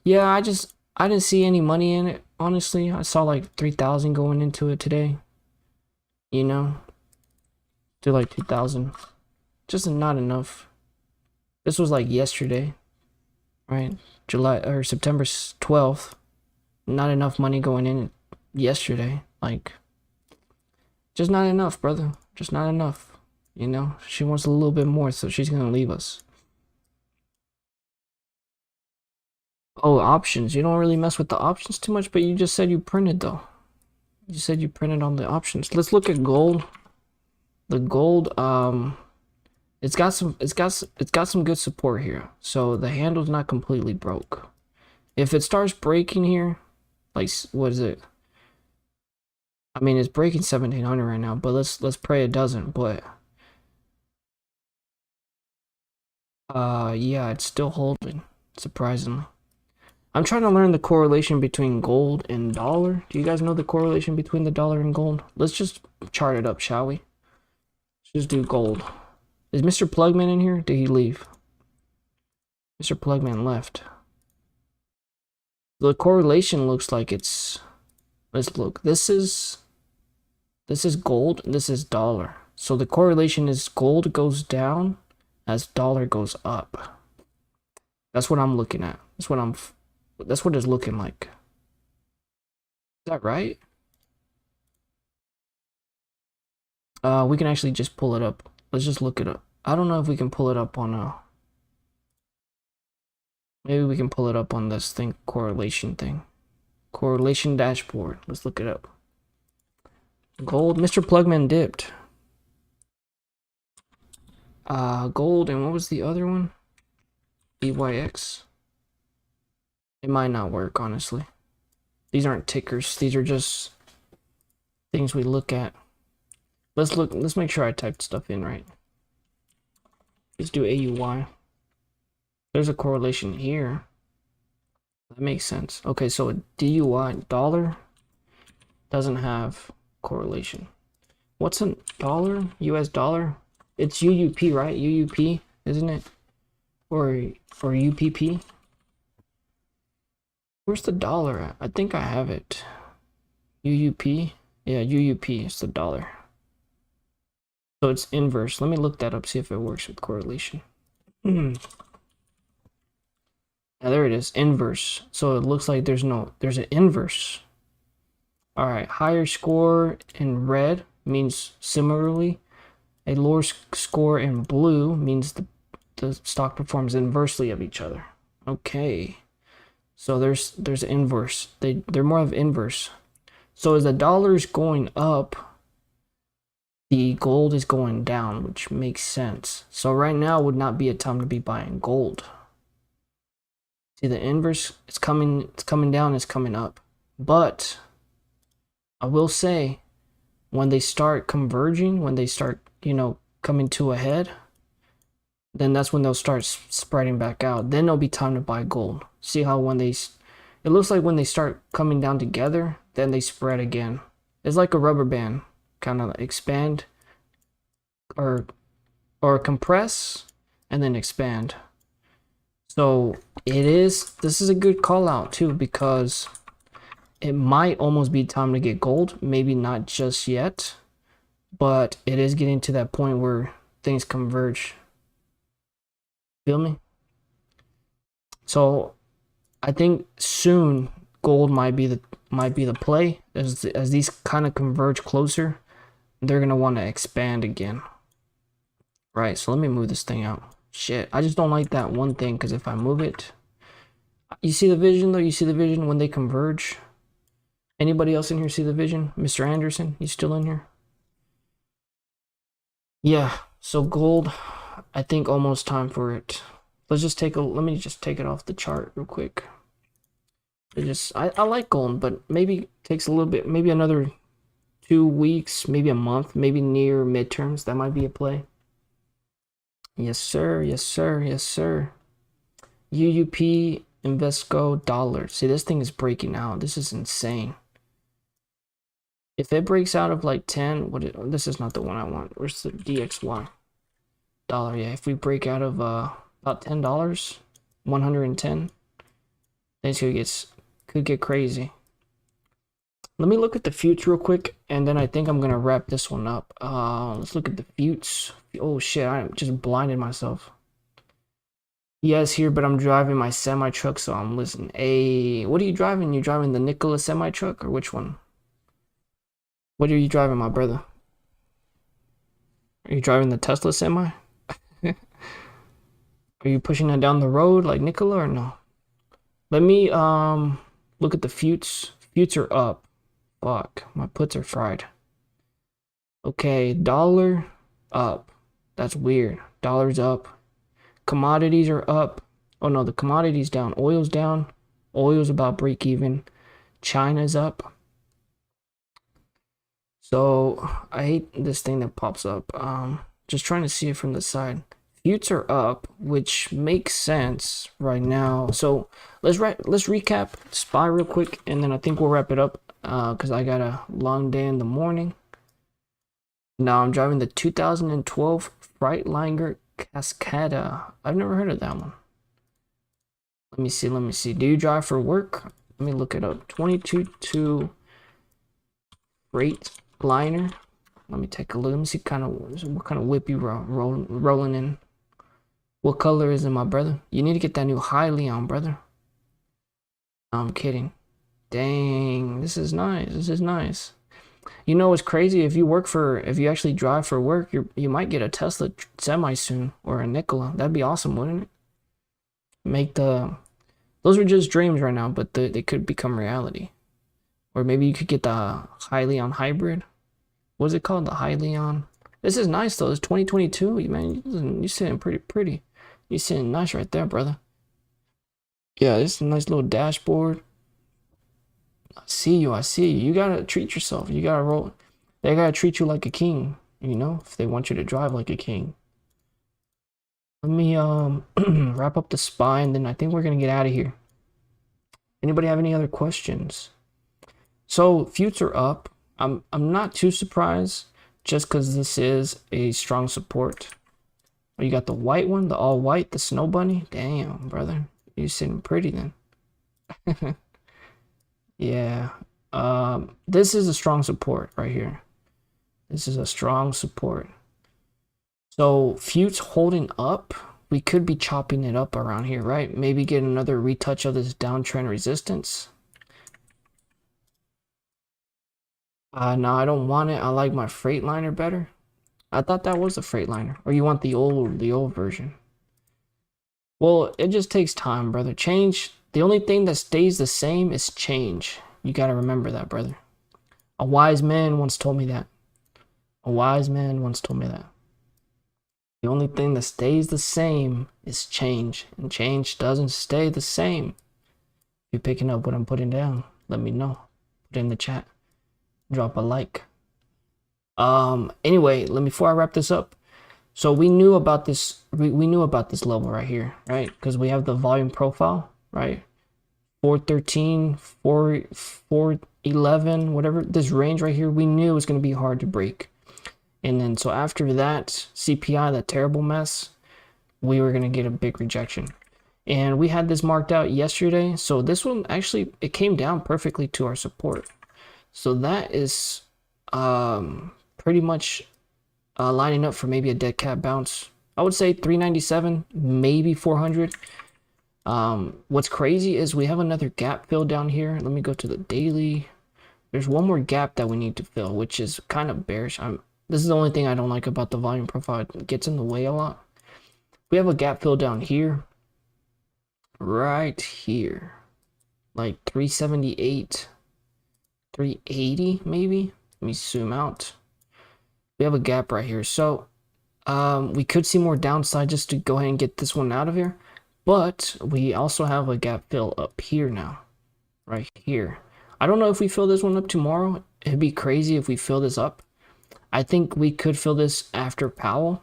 Yeah, I didn't see any money in it, honestly. I saw like 3,000 going into it today. You know? Do like 2,000. Just not enough. This was like yesterday, right? September 12th. Not enough money going in yesterday. Like, just not enough, brother. Just not enough. You know, she wants a little bit more, so she's gonna leave us. Oh, options. You don't really mess with the options too much, but you just said you printed though. You said you printed on the options. Let's look at gold. The gold, it's got some good support here. So the handle's not completely broke. If it starts breaking here, like what is it? I mean, it's breaking 1,700 right now, but let's pray it doesn't. But yeah, it's still holding, surprisingly. I'm trying to learn the correlation between gold and dollar. Do you guys know the correlation between the dollar and gold? Let's just chart it up, shall we? Let's just do gold. Is Mr. Plugman in here? Did he leave? Mr. Plugman left. The correlation looks like it's... Let's look. This is gold. This is dollar. So the correlation is gold goes down as dollar goes up. That's what I'm looking at. That's what it's looking like. Is that right? We can actually just pull it up. Let's just look it up. I don't know if we can pull it up on a... Maybe we can pull it up on this thing, correlation thing. Correlation dashboard. Let's look it up. Gold. Mr. Plugman dipped. Gold, and what was the other one? BYX. It might not work, honestly. These aren't tickers. These are just things we look at. Let's make sure I typed stuff in right. Let's do AUY. There's a correlation here. That makes sense. Okay, so a DUI, dollar, doesn't have correlation. What's a dollar? US dollar? It's UUP, right? UUP, isn't it? Or UPP? Where's the dollar at? I think I have it. UUP? Yeah, UUP is the dollar. So it's inverse. Let me look that up, see if it works with correlation. Yeah, there it is, inverse. So it looks like there's an inverse. All right, higher score in red means similarly. A lower score in blue means the stock performs inversely of each other. Okay, so there's inverse. They're more of inverse. So as the dollar's going up, the gold is going down, which makes sense. So right now would not be a time to be buying gold. See the inverse, it's coming down, it's coming up. But I will say, when they start converging, when they start, coming to a head, then that's when they'll start spreading back out. Then it'll be time to buy gold. See how it looks like when they start coming down together, then they spread again. It's like a rubber band, kind of expand or compress and then expand. So this is a good call out too, because it might almost be time to get gold. Maybe not just yet, but it is getting to that point where things converge. Feel me? So I think soon gold might be the play as these kind of converge closer. They're gonna want to expand again. Right, so let me move this thing out. Shit, I just don't like that one thing, because if I move it, you see the vision though? You see the vision when they converge? Anybody else in here see the vision? Mr. Anderson, you still in here? Yeah, so gold, I think almost time for it. Let me just take it off the chart real quick. I like gold, but maybe takes a little bit, maybe another 2 weeks, maybe a month, maybe near midterms. That might be a play. Yes, sir. Yes, sir. Yes, sir. UUP, Invesco, dollar. See, this thing is breaking out. This is insane. If it breaks out of like 10, this is not the one I want. Where's the DXY? Dollar, yeah. If we break out of about $10, 110, things could get crazy. Let me look at the future real quick, and then I think I'm gonna wrap this one up. Let's look at the future. Oh shit, I just blinded myself. Yes, here, but I'm driving my semi truck, so I'm listening. Hey, what are you driving? You driving the Nikola semi truck, or which one? What are you driving, my brother? Are you driving the Tesla semi? Are you pushing that down the road like Nikola, or no? Let me look at the future up. Fuck, my puts are fried. Okay, dollar up. That's weird. Dollar's up. Commodities are up. Oh no, the commodities down. Oil's down. Oil's about break even. China's up. So I hate this thing that pops up. Just trying to see it from the side. Future up, which makes sense right now. So let's recap SPY real quick, and then I think we'll wrap it up. Because I got a long day in the morning. Now I'm driving the 2012 Freightliner Cascada. I've never heard of that one. Let me see. Do you drive for work? Let me look it up. 22.2 Freightliner. Let me take a look. Let me see what kind of whip you rolling in. What color is it, my brother? You need to get that new Hyliion, brother. No, I'm kidding. Dang, this is nice. This is nice. You know what's crazy? If you actually drive for work, you might get a Tesla semi soon, or a Nikola. That'd be awesome, wouldn't it? Those are just dreams right now, but they could become reality. Or maybe you could get the Hyliion hybrid. What's it called? The Hyliion. This is nice though. It's 2022. Man, you're sitting pretty. You're sitting nice right there, brother. Yeah, this is a nice little dashboard. I see you. You gotta treat yourself. You gotta roll. They gotta treat you like a king, if they want you to drive like a king. Let me wrap up the SPY, and then I think we're gonna get out of here. Anybody have any other questions? So future up. I'm not too surprised, just because this is a strong support. Oh, you got the white one, the all white, the snow bunny. Damn, brother, you sitting pretty then. Yeah. This is a strong support right here. This is a strong support. So Fute's holding up. We could be chopping it up around here, right? Maybe get another retouch of this downtrend resistance. No, I don't want it. I like my Freightliner better. I thought that was a Freightliner. Or you want the old version? Well, it just takes time, brother. Change. The only thing that stays the same is change. You gotta remember that, brother. A wise man once told me that. A wise man once told me that. The only thing that stays the same is change. And change doesn't stay the same. If you're picking up what I'm putting down, let me know. Put it in the chat. Drop a like. Anyway, before I wrap this up. So we knew about this, we knew about this level right here, right? Because we have the volume profile, right? 413, 411, whatever, this range right here, we knew it was going to be hard to break. And then so after that CPI, that terrible mess, we were going to get a big rejection. And we had this marked out yesterday. So this one actually, it came down perfectly to our support. So that is pretty much lining up for maybe a dead cat bounce. I would say 397, maybe 400. What's crazy is we have another gap fill down here. Let me go to the daily. There's one more gap that we need to fill, which is kind of bearish. This is the only thing I don't like about the volume profile. It gets in the way a lot. We have a gap fill down here. Right here. Like 378, 380 maybe. Let me zoom out. We have a gap right here. So we could see more downside just to go ahead and get this one out of here. But we also have a gap fill up here now. Right here. I don't know if we fill this one up tomorrow. It'd be crazy if we fill this up. I think we could fill this after Powell.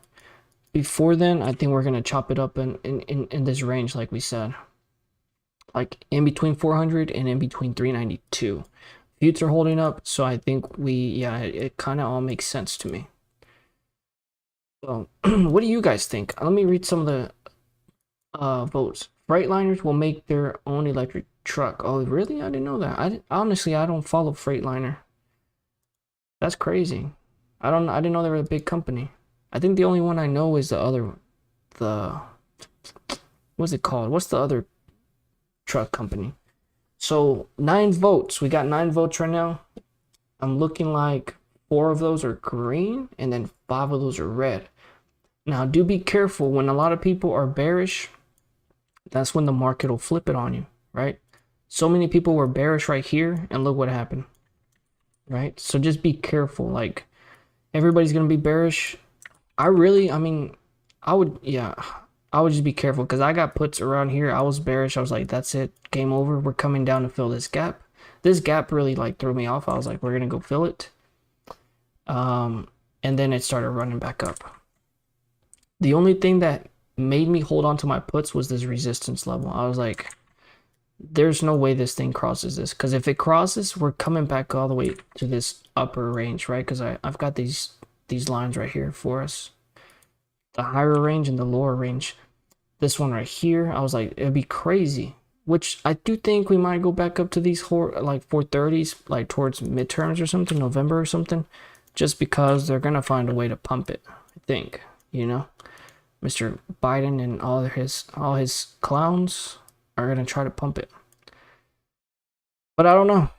Before then, I think we're going to chop it up in this range like we said. Like in between 400 and in between 392. Futes are holding up, so I think it kind of all makes sense to me. So, what do you guys think? Let me read some of the votes. Freightliners will make their own electric truck. Oh, really? I didn't know that. Honestly, I don't follow Freightliner. That's crazy. I didn't know they were a big company. I think the only one I know is what's it called? What's the other truck company? So 9 votes. We got 9 votes right now. I'm looking like 4 of those are green and then 5 of those are red. Now, do be careful. When a lot of people are bearish, that's when the market will flip it on you, right? So many people were bearish right here, and look what happened, right? So just be careful. Like, everybody's going to be bearish. I would just be careful because I got puts around here. I was bearish. I was like, that's it. Game over. We're coming down to fill this gap. This gap really like threw me off. I was like, we're going to go fill it. And then it started running back up. The only thing that made me hold on to my puts was this resistance level. I was like, there's no way this thing crosses this. Because if it crosses, we're coming back all the way to this upper range, right? Because I've got these lines right here for us. The higher range and the lower range. This one right here, I was like, it'd be crazy. Which I do think we might go back up to these like 430s, like towards midterms or something, November or something. Just because they're going to find a way to pump it, I think, you know. Mr. Biden and all his clowns are going to try to pump it. But I don't know.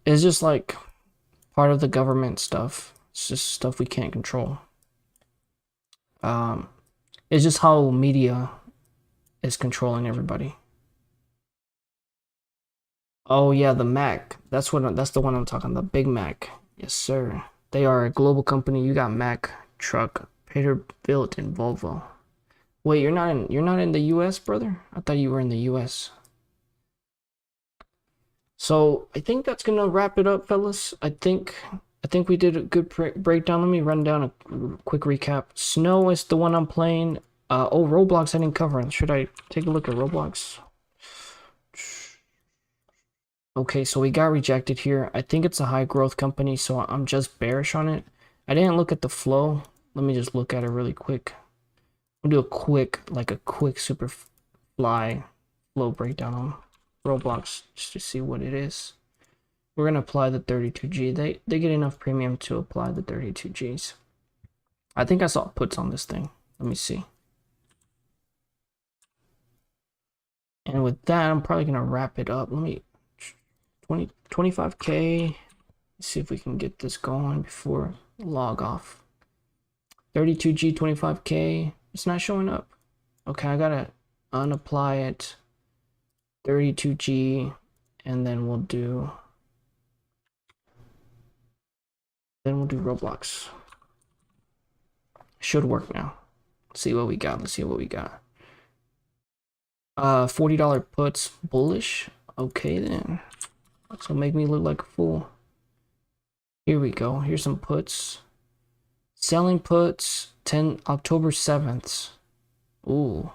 It's just like part of the government stuff. It's just stuff we can't control. It's just how media is controlling everybody. Oh yeah, the Mac. That's the one I'm talking. The Big Mac. Yes, sir. They are a global company. You got Mack Truck, Peterbilt, and Volvo. Wait, you're not in the US, brother? I thought you were in the US. So I think that's gonna wrap it up, fellas. I think we did a good breakdown. Let me run down a quick recap. Snow is the one I'm playing. Roblox I didn't cover. Should I take a look at Roblox? Okay, so we got rejected here. I think it's a high growth company, so I'm just bearish on it. I didn't look at the flow. Let me just look at it really quick. We'll do a quick super fly flow breakdown on Roblox just to see what it is. We're gonna apply the 32G. They get enough premium to apply the 32Gs. I think I saw puts on this thing. Let me see. And with that, I'm probably gonna wrap it up. Let me 25K. Let's see if we can get this going before log off. 32G 25K. It's not showing up. Okay, I gotta unapply it. 32G, and then we'll do Roblox. Should work now. Let's see what we got. Let's see what we got. $40 puts bullish. Okay then. So make me look like a fool. Here we go. Here's some puts. Selling puts 10 October 7th. Ooh.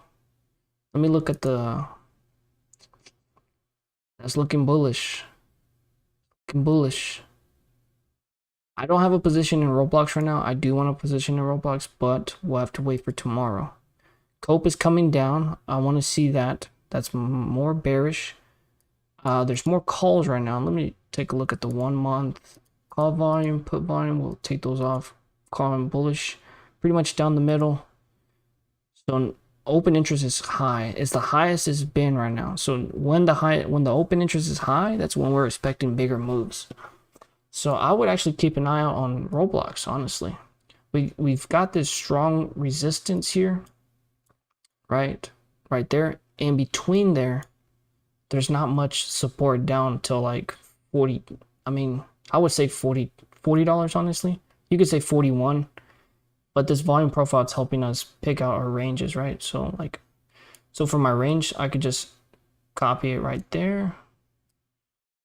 Let me look at the. That's looking bullish. Looking bullish. I don't have a position in Roblox right now. I do want a position in Roblox, but we'll have to wait for tomorrow. Cope is coming down. I want to see that. That's more bearish. There's more calls right now. Let me take a look at the 1 month. Call volume, put volume. We'll take those off. Call and bullish. Pretty much down the middle. So open interest is high. It's the highest it's been right now. So when the open interest is high, that's when we're expecting bigger moves. So I would actually keep an eye out on Roblox, honestly. We've got this strong resistance here. Right there. In between there's not much support down till like 40. I mean, I would say $40 honestly. You could say 41. But this volume profile is helping us pick out our ranges, right? So for my range, I could just copy it right there.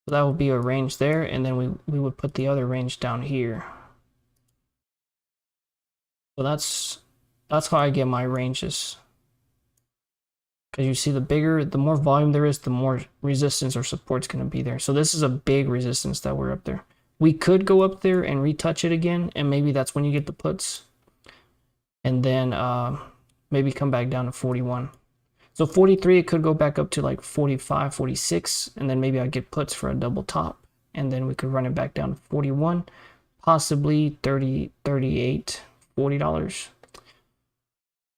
So that would be a range there, and then we would put the other range down here. So that's how I get my ranges. Because you see, the more volume there is, the more resistance or support's going to be there. So this is a big resistance that we're up there. We could go up there and retouch it again, and maybe that's when you get the puts. And then maybe come back down to 41. So 43, it could go back up to like 45, 46, and then maybe I'd get puts for a double top. And then we could run it back down to 41, possibly 30, 38, $40.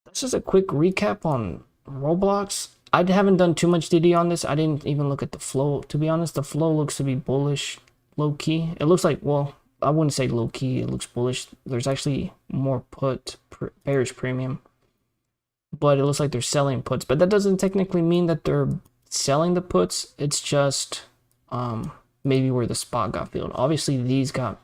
That's just a quick recap on Roblox. I haven't done too much DD on this. I didn't even look at the flow. To be honest, the flow looks to be bullish, low key. It looks like, well, I wouldn't say low key. It looks bullish. There's actually more bearish premium, but it looks like they're selling puts. But that doesn't technically mean that they're selling the puts. It's just maybe where the spot got filled. Obviously these got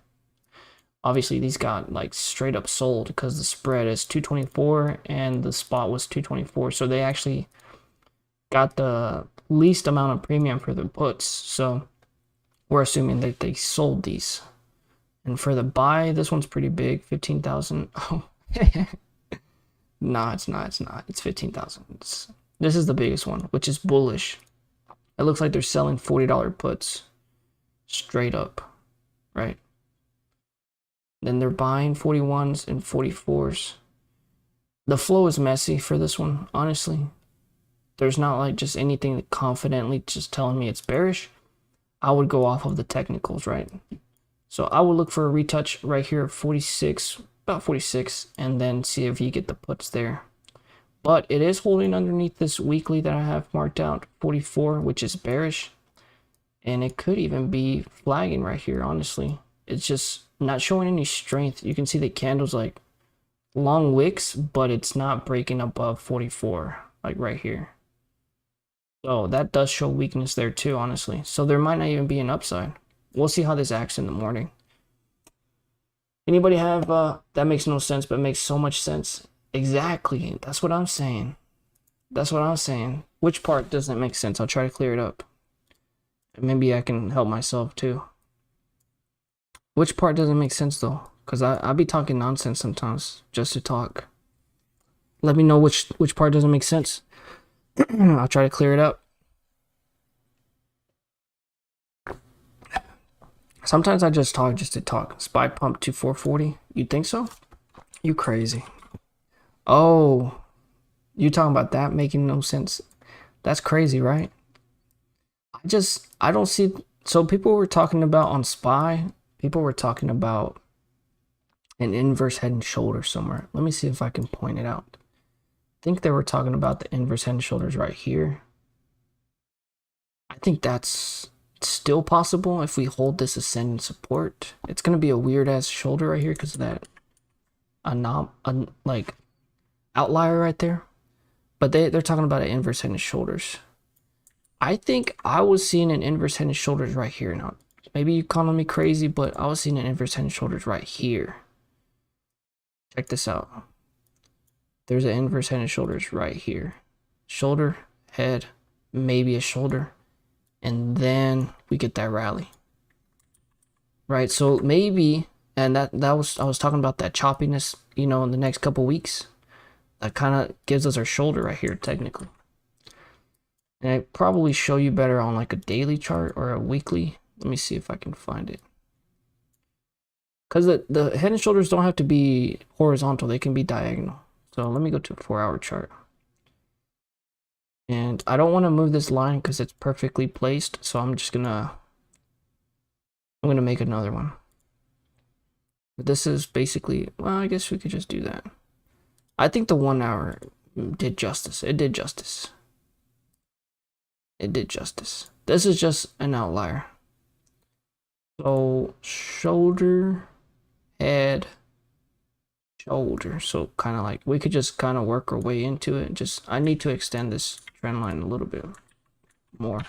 like straight up sold because the spread is 224 and the spot was 224. So they actually got the least amount of premium for the puts. So we're assuming that they sold these. And for the buy, this one's pretty big, 15,000. Oh, nah, it's not. It's 15,000. This is the biggest one, which is bullish. It looks like they're selling $40 puts straight up, right? Then they're buying 41s and 44s. The flow is messy for this one, honestly. There's not like just anything that confidently just telling me it's bearish. I would go off of the technicals, right? So I would look for a retouch right here at 46, about 46, and then see if you get the puts there. But it is holding underneath this weekly that I have marked out, 44, which is bearish. And it could even be flagging right here, honestly. It's just not showing any strength. You can see the candles like long wicks, but it's not breaking above 44, like right here. So that does show weakness there too, honestly. So there might not even be an upside. We'll see how this acts in the morning. Anybody have that makes no sense but makes so much sense? Exactly. That's what I'm saying. That's what I'm saying. Which part doesn't make sense? I'll try to clear it up. Maybe I can help myself too. Which part doesn't make sense though? Because I'll be talking nonsense sometimes just to talk. Let me know which part doesn't make sense. I'll try to clear it up. Sometimes I just talk just to talk. SPY pump to 440. You think so? You crazy. Oh, you talking about that making no sense? That's crazy, right? I don't see So people were talking about on SPY, people were talking about an inverse head and shoulders somewhere. Let me see if I can point it out. I think they were talking about the inverse head and shoulders right here. I think that's still possible if we hold this ascending support. It's going to be a weird ass shoulder right here because of that like outlier right there. But they're talking about an inverse head and shoulders. I think I was seeing an inverse head and shoulders right here. Now, maybe you calling me crazy, but I was seeing an inverse head and shoulders right here. Check this out. There's an inverse head and shoulders right here. Shoulder, head, maybe a shoulder. And then we get that rally. Right, so maybe, and that was, I was talking about that choppiness, you know, in the next couple weeks. That kind of gives us our shoulder right here, technically. And I probably show you better on like a daily chart or a weekly. Let me see if I can find it. Because the head and shoulders don't have to be horizontal. They can be diagonal. So let me go to a 4-hour chart. And I don't want to move this line because it's perfectly placed. So I'm gonna make another one. But this is basically, well, I guess we could just do that. I think the 1 hour did justice. It did justice. It did justice. This is just an outlier. So shoulder, head, shoulder. So kind of like we could just kind of work our way into it. Just I need to extend this trend line a little bit more.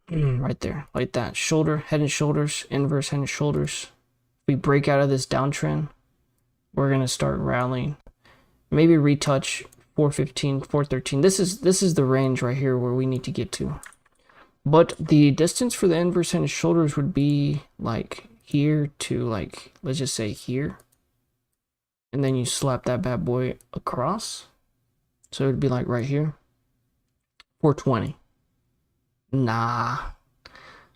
Right there, like that. Shoulder, head and shoulders, inverse head and shoulders. If we break out of this downtrend, we're gonna start rallying. Maybe retouch 415, 413. This is the range right here where we need to get to. But the distance for the inverse head and shoulders would be like here to like, let's just say here. And then you slap that bad boy across. So it would be like right here. 420. Nah.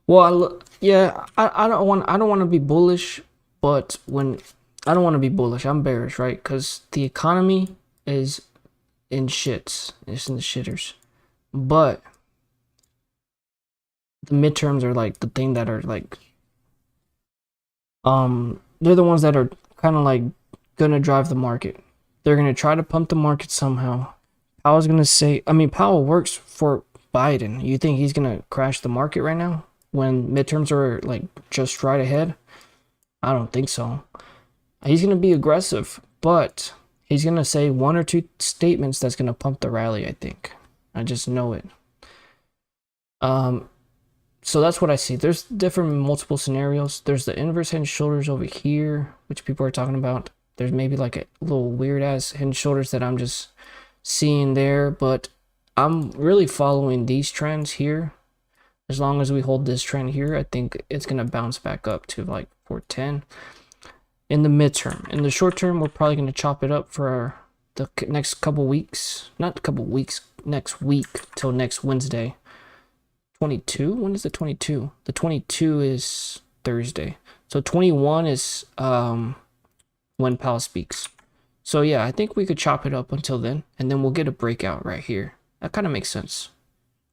Well, I don't want to be bullish, but when I don't want to be bullish, I'm bearish, right? Because the economy is in shits. It's in the shitters. But the midterms are like the thing that are like they're the ones that are kind of like gonna drive the market. They're gonna try to pump the market somehow. Powell's gonna say, I mean, Powell works for Biden. You think he's gonna crash the market right now when midterms are like just right ahead? I don't think so. He's gonna be aggressive, but he's gonna say 1 or 2 statements that's gonna pump the rally, I think. I just know it. So that's what I see. There's different multiple scenarios. There's the inverse head and shoulders over here, which people are talking about. There's maybe like a little weird ass head and shoulders that I'm just seeing there, but I'm really following these trends here. As long as we hold this trend here, I think it's gonna bounce back up to like 410 in the midterm. In the short term, we're probably gonna chop it up for the next couple weeks. Not couple weeks, next week till next Wednesday. 22? When is the 22? The 22 is Thursday. So 21 is when Powell speaks. So yeah, I think we could chop it up until then, and then we'll get a breakout right here. That kind of makes sense.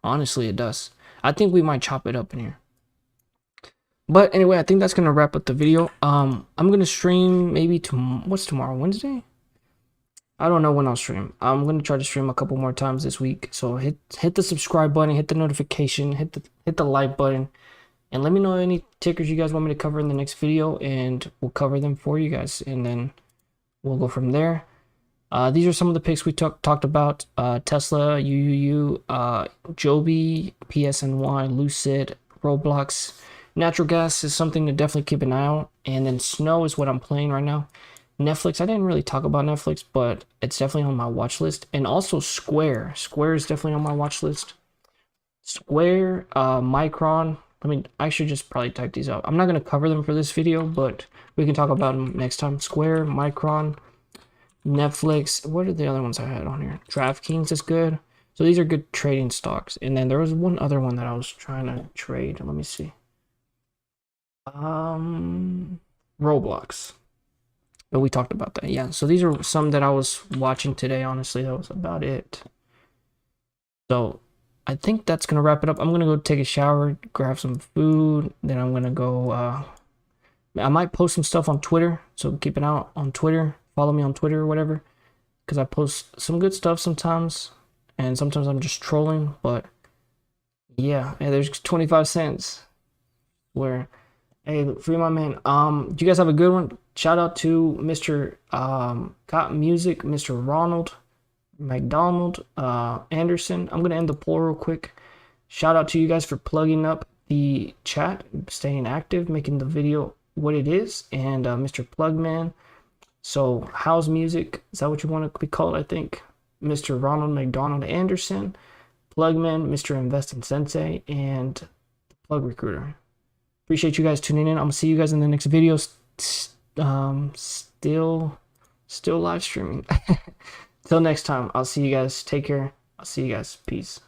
Honestly, it does. I think we might chop it up in here. But anyway, I think that's gonna wrap up the video. I'm gonna stream maybe what's tomorrow? Wednesday? I don't know when I'll stream. I'm gonna try to stream a couple more times this week. So hit the subscribe button, hit the notification, hit the like button, and let me know any tickers you guys want me to cover in the next video, and we'll cover them for you guys, and then we'll go from there. These are some of the picks we talked about: Tesla, UUU, Joby, PSNY, Lucid, Roblox. Natural gas is something to definitely keep an eye on, and then Snow is what I'm playing right now. Netflix, I didn't really talk about Netflix, but it's definitely on my watch list. And also Square. Square is definitely on my watch list. Square, Micron. I mean, I should just probably type these out. I'm not going to cover them for this video, but we can talk about them next time. Square, Micron, Netflix. What are the other ones I had on here? DraftKings is good. So these are good trading stocks. And then there was one other one that I was trying to trade. Let me see. Roblox. But we talked about that. Yeah, so these are some that I was watching today. Honestly, that was about it. So I think that's gonna wrap it up. I'm gonna go take a shower, grab some food, then I'm gonna go. I might post some stuff on Twitter, so keep an eye out on Twitter. Follow me on Twitter or whatever, because I post some good stuff sometimes, and sometimes I'm just trolling. But yeah, hey, there's 25 cents. Where, hey, free my man. You guys have a good one. Shout out to Mr. Got Music, Mr. Ronald McDonald, Anderson. I'm gonna end the poll real quick. Shout out to you guys for plugging up the chat, staying active, making the video what it is, and Mr. Plugman. So How's Music, is that what you want to be called? I think Mr. Ronald McDonald Anderson, Plugman, Mr. Investing Sensei, and Plug Recruiter. Appreciate you guys tuning in. I'm gonna see you guys in the next video. Still live streaming. Till next time, I'll see you guys. Take care. I'll see you guys. Peace.